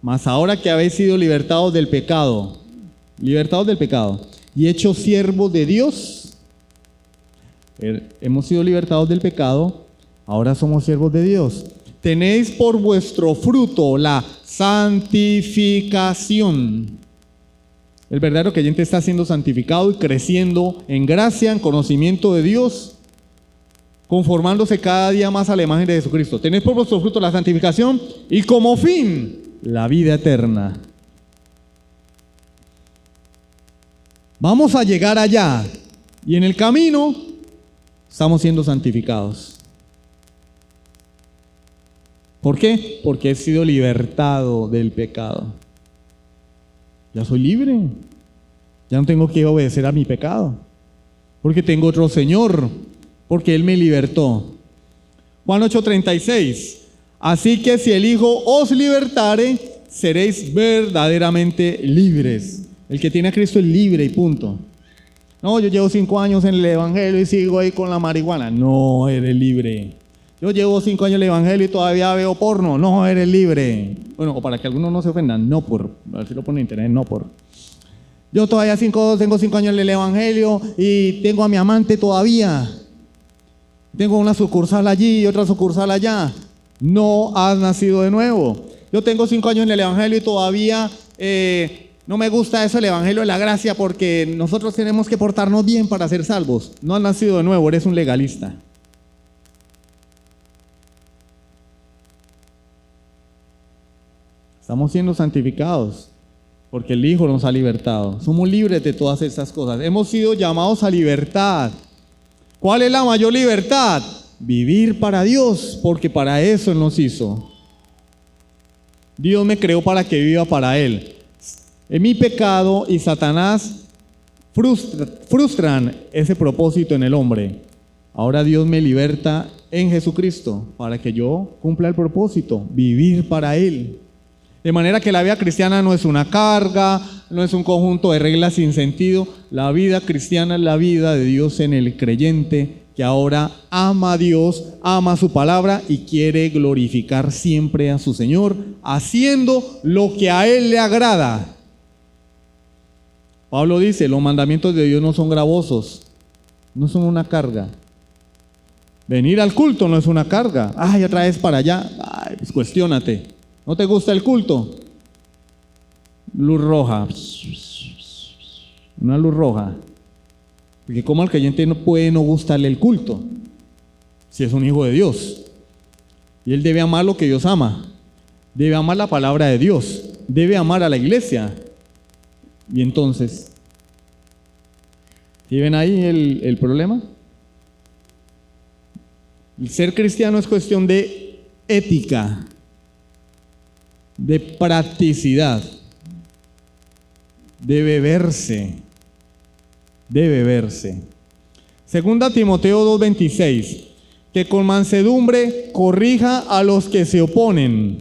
S2: Mas ahora que habéis sido libertados del pecado, y hechos siervos de Dios, hemos sido libertados del pecado, ahora somos siervos de Dios. Tenéis por vuestro fruto la santificación. El verdadero creyente está siendo santificado y creciendo en gracia, en conocimiento de Dios, conformándose cada día más a la imagen de Jesucristo. Tenéis por vuestro fruto la santificación y como fin la vida eterna. Vamos a llegar allá y en el camino estamos siendo santificados. ¿Por qué? Porque he sido libertado del pecado. Ya soy libre. Ya no tengo que obedecer a mi pecado. Porque tengo otro Señor. Porque Él me libertó. Juan 8:36. Así que si el Hijo os libertare, seréis verdaderamente libres. El que tiene a Cristo es libre y punto. No, yo llevo 5 años en el Evangelio y sigo ahí con la marihuana. No, eres libre. Yo llevo 5 años en el Evangelio y todavía veo porno. No, eres libre. Bueno, o para que algunos no se ofendan, no por. A ver si lo ponen en internet, no por. Yo todavía tengo 5 años en el Evangelio y tengo a mi amante todavía. Tengo una sucursal allí y otra sucursal allá. No has nacido de nuevo. Yo tengo 5 años en el Evangelio y todavía no me gusta eso, el Evangelio de la gracia, porque nosotros tenemos que portarnos bien para ser salvos. No has nacido de nuevo, eres un legalista. Estamos siendo santificados porque el Hijo nos ha libertado. Somos libres de todas estas cosas. Hemos sido llamados a libertad. ¿Cuál es la mayor libertad? Vivir para Dios, porque para eso Él nos hizo. Dios me creó para que viva para Él. En mi pecado y Satanás frustran ese propósito en el hombre. Ahora Dios me liberta en Jesucristo para que yo cumpla el propósito, vivir para Él. De manera que la vida cristiana no es una carga, no es un conjunto de reglas sin sentido. La vida cristiana es la vida de Dios en el creyente, que ahora ama a Dios, ama su palabra y quiere glorificar siempre a su Señor, haciendo lo que a Él le agrada. Pablo dice, los mandamientos de Dios no son gravosos, no son una carga. Venir al culto no es una carga. Ay, otra vez para allá. Ay, pues cuestiónate. ¿No te gusta el culto? Luz roja. Una luz roja. Porque como al creyente no puede no gustarle el culto, si es un hijo de Dios. Y él debe amar lo que Dios ama. Debe amar la palabra de Dios. Debe amar a la iglesia. Y entonces, ¿y ven ahí el problema? El ser cristiano es cuestión de ética, de practicidad. Debe verse. Segunda Timoteo 2:26, que con mansedumbre corrija a los que se oponen,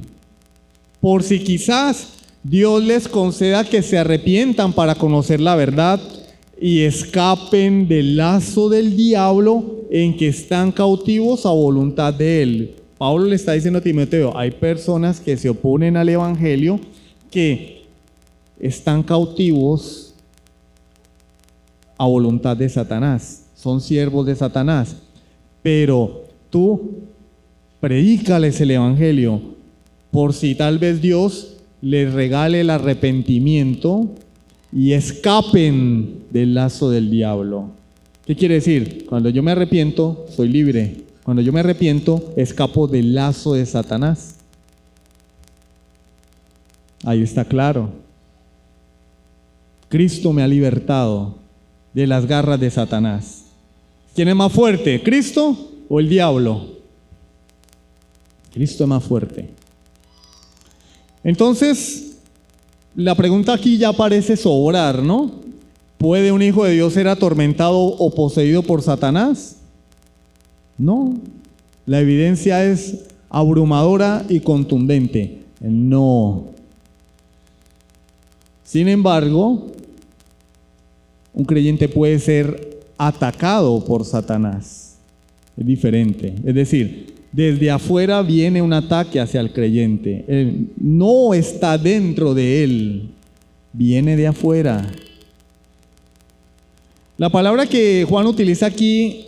S2: por si quizás Dios les conceda que se arrepientan para conocer la verdad y escapen del lazo del diablo en que están cautivos a voluntad de él. Pablo le está diciendo a Timoteo, hay personas que se oponen al Evangelio, que están cautivos a voluntad de Satanás, son siervos de Satanás, pero tú predícales el Evangelio, por si tal vez Dios les regale el arrepentimiento y escapen del lazo del diablo. ¿Qué quiere decir? Cuando yo me arrepiento, soy libre. Cuando yo me arrepiento, escapo del lazo de Satanás. Ahí está claro. Cristo me ha libertado de las garras de Satanás. ¿Quién es más fuerte, Cristo o el diablo? Cristo es más fuerte. Entonces, la pregunta aquí ya parece sobrar, ¿no? ¿Puede un hijo de Dios ser atormentado o poseído por Satanás? No. La evidencia es abrumadora y contundente. No. Sin embargo, un creyente puede ser atacado por Satanás. Es diferente. Es decir, desde afuera viene un ataque hacia el creyente. Él no está dentro de él, viene de afuera. La palabra que Juan utiliza aquí,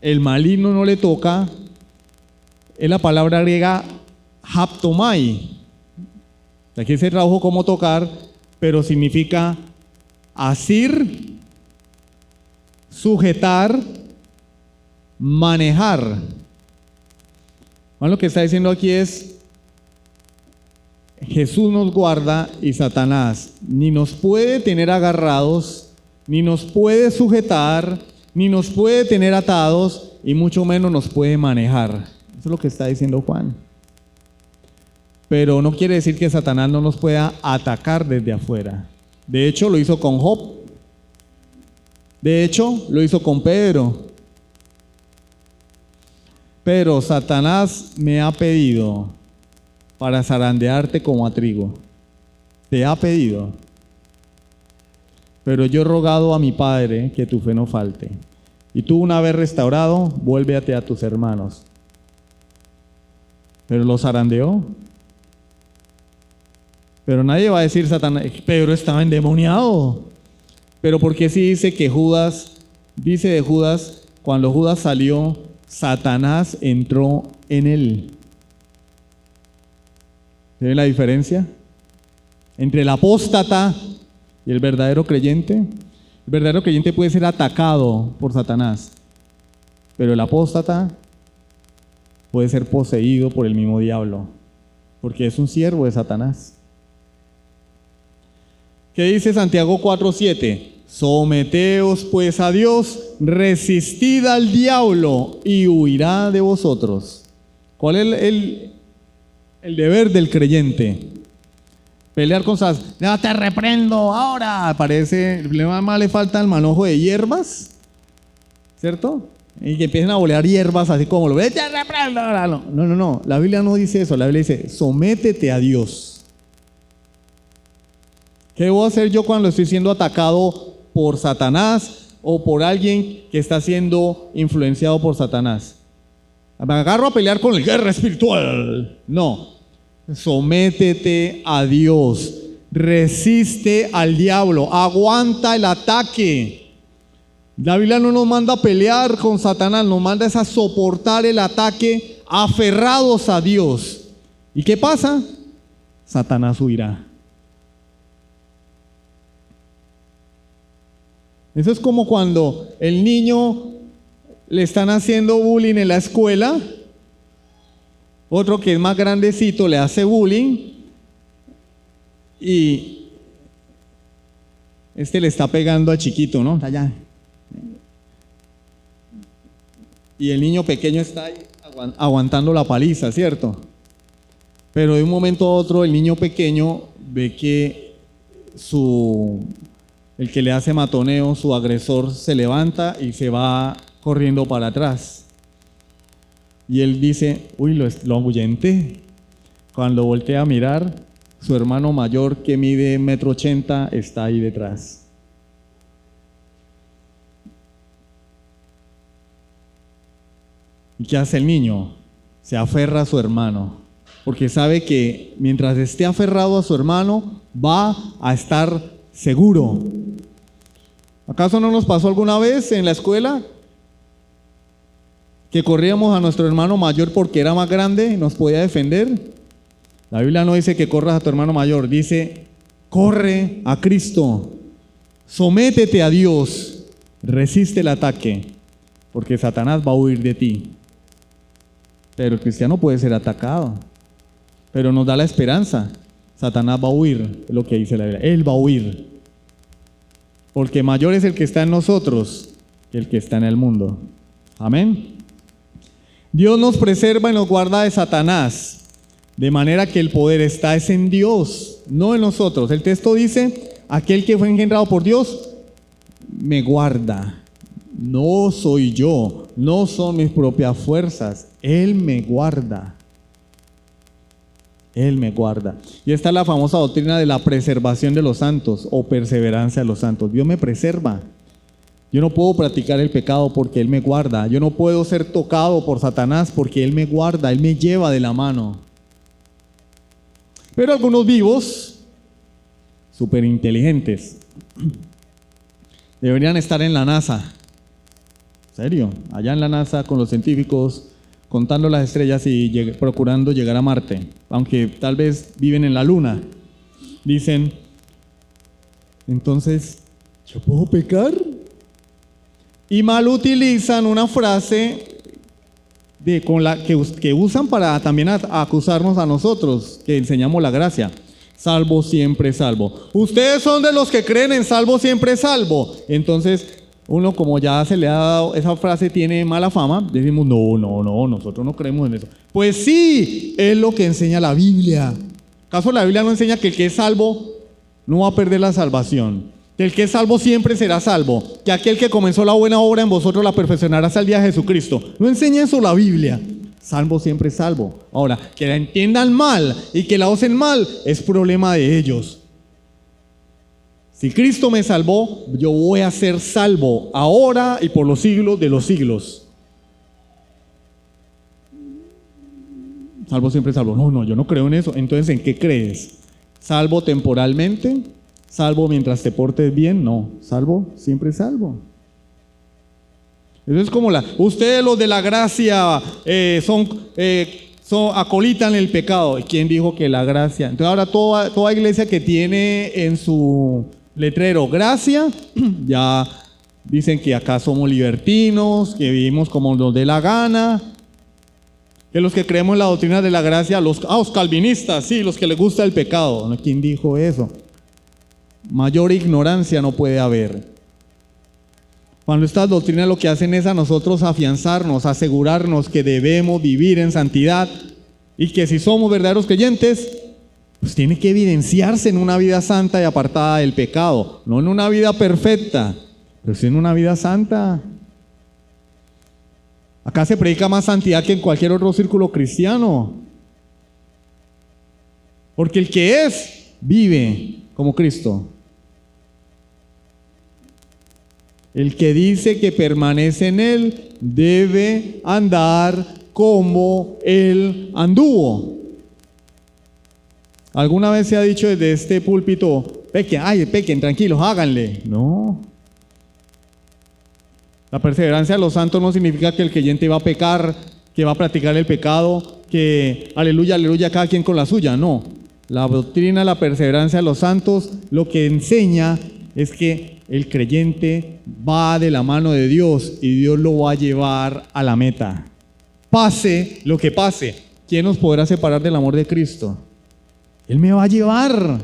S2: el maligno no le toca, es la palabra griega haptomai. Aquí se tradujo como tocar, pero significa asir, sujetar, manejar. Lo que está diciendo aquí es: Jesús nos guarda y Satanás ni nos puede tener agarrados, ni nos puede sujetar, ni nos puede tener atados, y mucho menos nos puede manejar. Eso es lo que está diciendo Juan. Pero no quiere decir que Satanás no nos pueda atacar desde afuera. De hecho, lo hizo con Job. De hecho, lo hizo con Pedro. Pero Satanás me ha pedido para zarandearte como a trigo. Te ha pedido. Pero yo he rogado a mi Padre que tu fe no falte. Y tú, una vez restaurado, vuélvete a tus hermanos. Pero lo zarandeó. Pero nadie va a decir: Satanás, Pedro estaba endemoniado. Pero ¿por qué si dice que Judas, dice de Judas, cuando Judas salió, Satanás entró en él? ¿Ve la diferencia entre el apóstata y el verdadero creyente? El verdadero creyente puede ser atacado por Satanás, pero el apóstata puede ser poseído por el mismo diablo, porque es un siervo de Satanás. ¿Qué dice Santiago 4:7? Someteos pues a Dios, resistid al diablo y huirá de vosotros. ¿Cuál es el deber del creyente? Pelear con Satanás. Ya te reprendo ahora. Parece, más le falta el manojo de hierbas, ¿cierto? Y que empiecen a bolear hierbas así como lo ve. Te reprendo ahora. No. La Biblia no dice eso. La Biblia dice: sométete a Dios. ¿Qué debo hacer yo cuando estoy siendo atacado por Satanás o por alguien que está siendo influenciado por Satanás? ¿Me agarro a pelear con el guerra espiritual? No. Sométete a Dios. Resiste al diablo. Aguanta el ataque. La Biblia no nos manda a pelear con Satanás, nos manda a soportar el ataque aferrados a Dios. ¿Y qué pasa? Satanás huirá. Eso es como cuando el niño le están haciendo bullying en la escuela, otro que es más grandecito le hace bullying y le está pegando al chiquito, ¿no? Allá. Y el niño pequeño está ahí aguantando la paliza, ¿cierto? Pero de un momento a otro el niño pequeño ve que el que le hace matoneo, su agresor, se levanta y se va corriendo para atrás. Y él dice: uy, lo ahuyenté. Cuando voltea a mirar, su hermano mayor, que mide 1,80 m, está ahí detrás. ¿Y qué hace el niño? Se aferra a su hermano, porque sabe que mientras esté aferrado a su hermano, va a estar seguro. ¿Acaso no nos pasó alguna vez en la escuela que corríamos a nuestro hermano mayor porque era más grande y nos podía defender? La Biblia no dice que corras a tu hermano mayor, dice: corre a Cristo, sométete a Dios, resiste el ataque, porque Satanás va a huir de ti. Pero el cristiano puede ser atacado, pero nos da la esperanza. Satanás va a huir, es lo que dice la Biblia. Él va a huir, porque mayor es el que está en nosotros que el que está en el mundo. Amén. Dios nos preserva y nos guarda de Satanás, de manera que el poder es en Dios, no en nosotros. El texto dice: aquel que fue engendrado por Dios me guarda. No soy yo, no son mis propias fuerzas. Él me guarda. Él me guarda. Y esta es la famosa doctrina de la preservación de los santos o perseverancia de los santos. Dios me preserva. Yo no puedo practicar el pecado porque Él me guarda. Yo no puedo ser tocado por Satanás porque Él me guarda, Él me lleva de la mano. Pero algunos vivos, súper inteligentes, deberían estar en la NASA. ¿En serio? Allá en la NASA con los científicos, contando las estrellas y procurando llegar a Marte, aunque tal vez viven en la Luna. Dicen, entonces, ¿yo puedo pecar? Y mal utilizan una frase que usan para también acusarnos a nosotros, que enseñamos la gracia. Salvo, siempre salvo. Ustedes son de los que creen en salvo, siempre salvo. Entonces, uno, como ya se le ha dado, esa frase tiene mala fama, decimos, no, nosotros no creemos en eso. Pues sí, es lo que enseña la Biblia. ¿Acaso la Biblia no enseña que el que es salvo no va a perder la salvación? Que el que es salvo siempre será salvo. Que aquel que comenzó la buena obra en vosotros la perfeccionará hasta el día de Jesucristo. No enseña eso la Biblia. Salvo siempre salvo. Ahora, que la entiendan mal y que la usen mal es problema de ellos. Si Cristo me salvó, yo voy a ser salvo ahora y por los siglos de los siglos. Salvo siempre salvo. No, yo no creo en eso. Entonces, ¿en qué crees? ¿Salvo temporalmente? ¿Salvo mientras te portes bien? No. ¿Salvo? Siempre salvo. Eso es como ustedes los de la gracia acolitan el pecado. ¿Quién dijo que la gracia? Entonces ahora toda iglesia que tiene en su letrero gracia, ya dicen que acá somos libertinos, que vivimos como nos dé la gana, que los que creemos en la doctrina de la gracia, los calvinistas, sí, los que les gusta el pecado. ¿Quién dijo eso? Mayor ignorancia no puede haber. Cuando estas doctrinas lo que hacen es a nosotros afianzarnos, asegurarnos que debemos vivir en santidad y que si somos verdaderos creyentes, pues tiene que evidenciarse en una vida santa y apartada del pecado, no en una vida perfecta, pero sí en una vida santa. Acá se predica más santidad que en cualquier otro círculo cristiano, porque el que es, vive como Cristo. El que dice que permanece en Él debe andar como Él anduvo. ¿Alguna vez se ha dicho desde este púlpito, pequen, tranquilos, háganle? No. La perseverancia de los santos no significa que el creyente va a pecar, que va a practicar el pecado, que aleluya, aleluya, cada quien con la suya. No. La doctrina de la perseverancia de los santos lo que enseña es que el creyente va de la mano de Dios y Dios lo va a llevar a la meta. Pase lo que pase, ¿quién nos podrá separar del amor de Cristo? Él me va a llevar.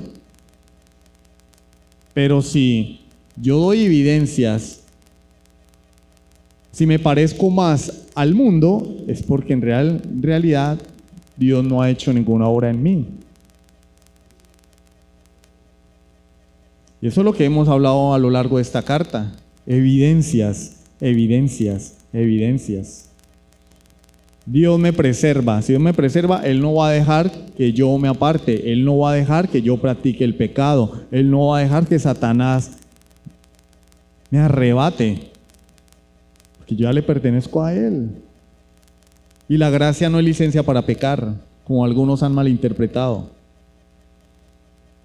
S2: Pero si yo doy evidencias, si me parezco más al mundo, es porque en realidad Dios no ha hecho ninguna obra en mí. Y eso es lo que hemos hablado a lo largo de esta carta. Evidencias, evidencias, evidencias. Dios me preserva. Si Dios me preserva, Él no va a dejar que yo me aparte. Él no va a dejar que yo practique el pecado. Él no va a dejar que Satanás me arrebate. Porque yo ya le pertenezco a Él. Y la gracia no es licencia para pecar, como algunos han malinterpretado.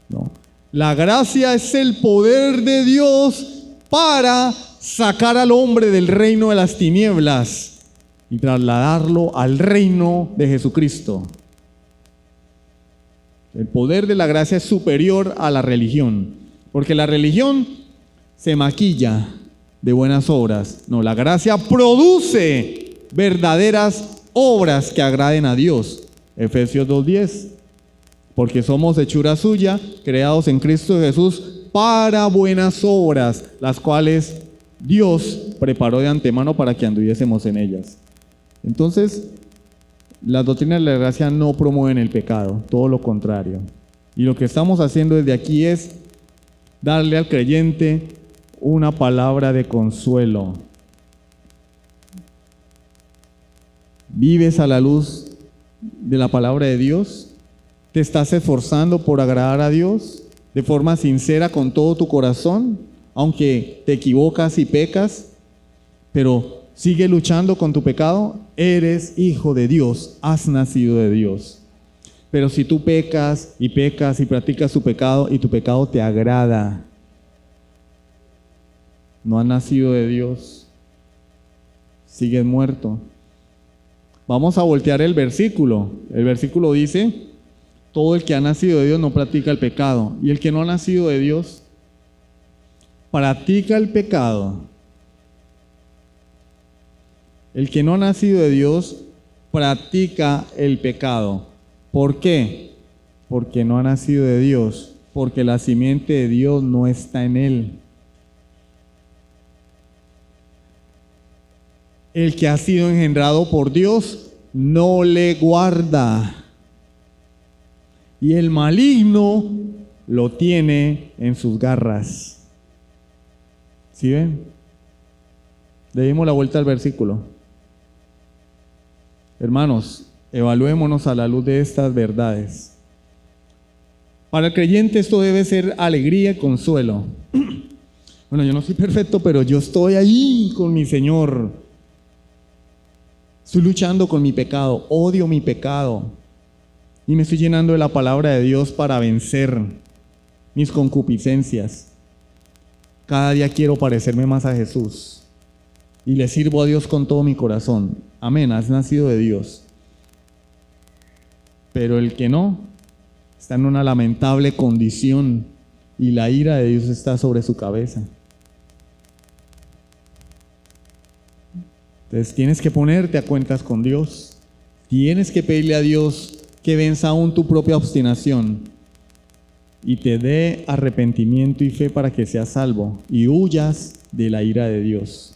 S2: No. La gracia es el poder de Dios para sacar al hombre del reino de las tinieblas y trasladarlo al reino de Jesucristo. El poder de la gracia es superior a la religión, porque la religión se maquilla de buenas obras. No, la gracia produce verdaderas obras que agraden a Dios. Efesios 2:10. Porque somos hechura suya, creados en Cristo Jesús para buenas obras, las cuales Dios preparó de antemano para que anduviésemos en ellas. Entonces, las doctrinas de la gracia no promueven el pecado, todo lo contrario. Y lo que estamos haciendo desde aquí es darle al creyente una palabra de consuelo. ¿Vives a la luz de la palabra de Dios? ¿Te estás esforzando por agradar a Dios de forma sincera con todo tu corazón? Aunque te equivocas y pecas, pero sigue luchando con tu pecado. Eres hijo de Dios, has nacido de Dios. Pero si tú pecas y practicas tu pecado y tu pecado te agrada, no has nacido de Dios, sigues muerto. Vamos a voltear el versículo. El versículo dice: todo el que ha nacido de Dios no practica el pecado. Y el que no ha nacido de Dios practica el pecado. El que no ha nacido de Dios practica el pecado. ¿Por qué? Porque no ha nacido de Dios, porque la simiente de Dios no está en él. El que ha sido engendrado por Dios no le guarda, y el maligno lo tiene en sus garras. ¿Sí ven? Le dimos la vuelta al versículo. Hermanos, evaluémonos a la luz de estas verdades. Para el creyente esto debe ser alegría y consuelo. Bueno, yo no soy perfecto, pero yo estoy ahí con mi Señor. Estoy luchando con mi pecado, odio mi pecado. Y me estoy llenando de la palabra de Dios para vencer mis concupiscencias. Cada día quiero parecerme más a Jesús. Y le sirvo a Dios con todo mi corazón. Amén, has nacido de Dios. Pero el que no, está en una lamentable condición y la ira de Dios está sobre su cabeza. Entonces tienes que ponerte a cuentas con Dios. Tienes que pedirle a Dios que venza aún tu propia obstinación y te dé arrepentimiento y fe para que seas salvo y huyas de la ira de Dios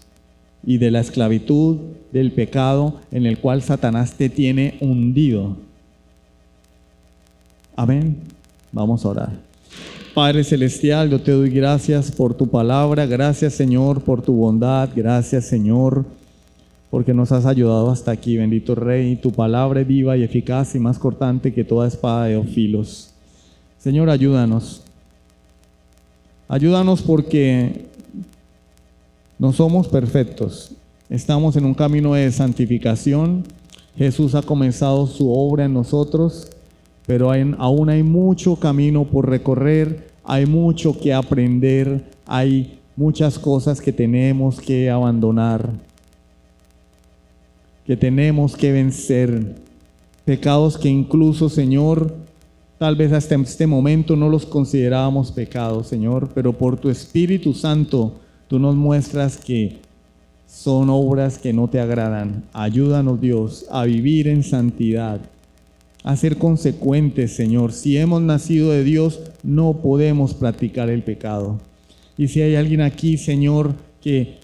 S2: y de la esclavitud del pecado en el cual Satanás te tiene hundido. Amén. Vamos a orar. Padre Celestial, yo te doy gracias por tu palabra. Gracias, Señor, por tu bondad. Gracias, Señor, porque nos has ayudado hasta aquí. Bendito Rey, tu palabra es viva y eficaz y más cortante que toda espada de dos filos. Señor, ayúdanos. Ayúdanos porque no somos perfectos. Estamos en un camino de santificación. Jesús ha comenzado su obra en nosotros, pero aún hay mucho camino por recorrer, hay mucho que aprender, hay muchas cosas que tenemos que abandonar, que tenemos que vencer, pecados que incluso, Señor, tal vez hasta este momento no los considerábamos pecados, Señor, pero por tu Espíritu Santo tú nos muestras que son obras que no te agradan. Ayúdanos, Dios, a vivir en santidad, a ser consecuentes, Señor. Si hemos nacido de Dios, no podemos practicar el pecado. Y si hay alguien aquí, Señor, que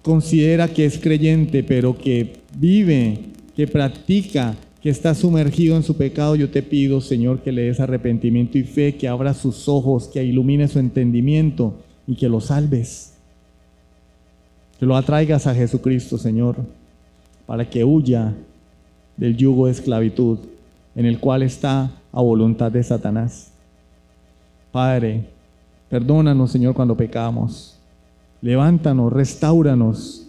S2: considera que es creyente, pero que vive, que practica, que está sumergido en su pecado, yo te pido, Señor, que le des arrepentimiento y fe, que abra sus ojos, que ilumine su entendimiento y que lo salves. Que lo atraigas a Jesucristo, Señor, para que huya del yugo de esclavitud en el cual está a voluntad de Satanás. Padre, perdónanos, Señor, cuando pecamos. Levántanos, restáuranos,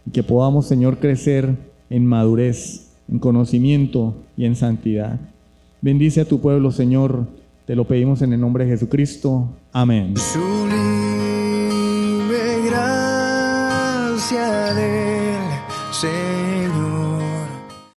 S2: y que podamos, Señor, crecer en madurez, en conocimiento y en santidad. Bendice a tu pueblo, Señor, te lo pedimos en el nombre de Jesucristo. Amén.
S1: Sublime gracia del Señor.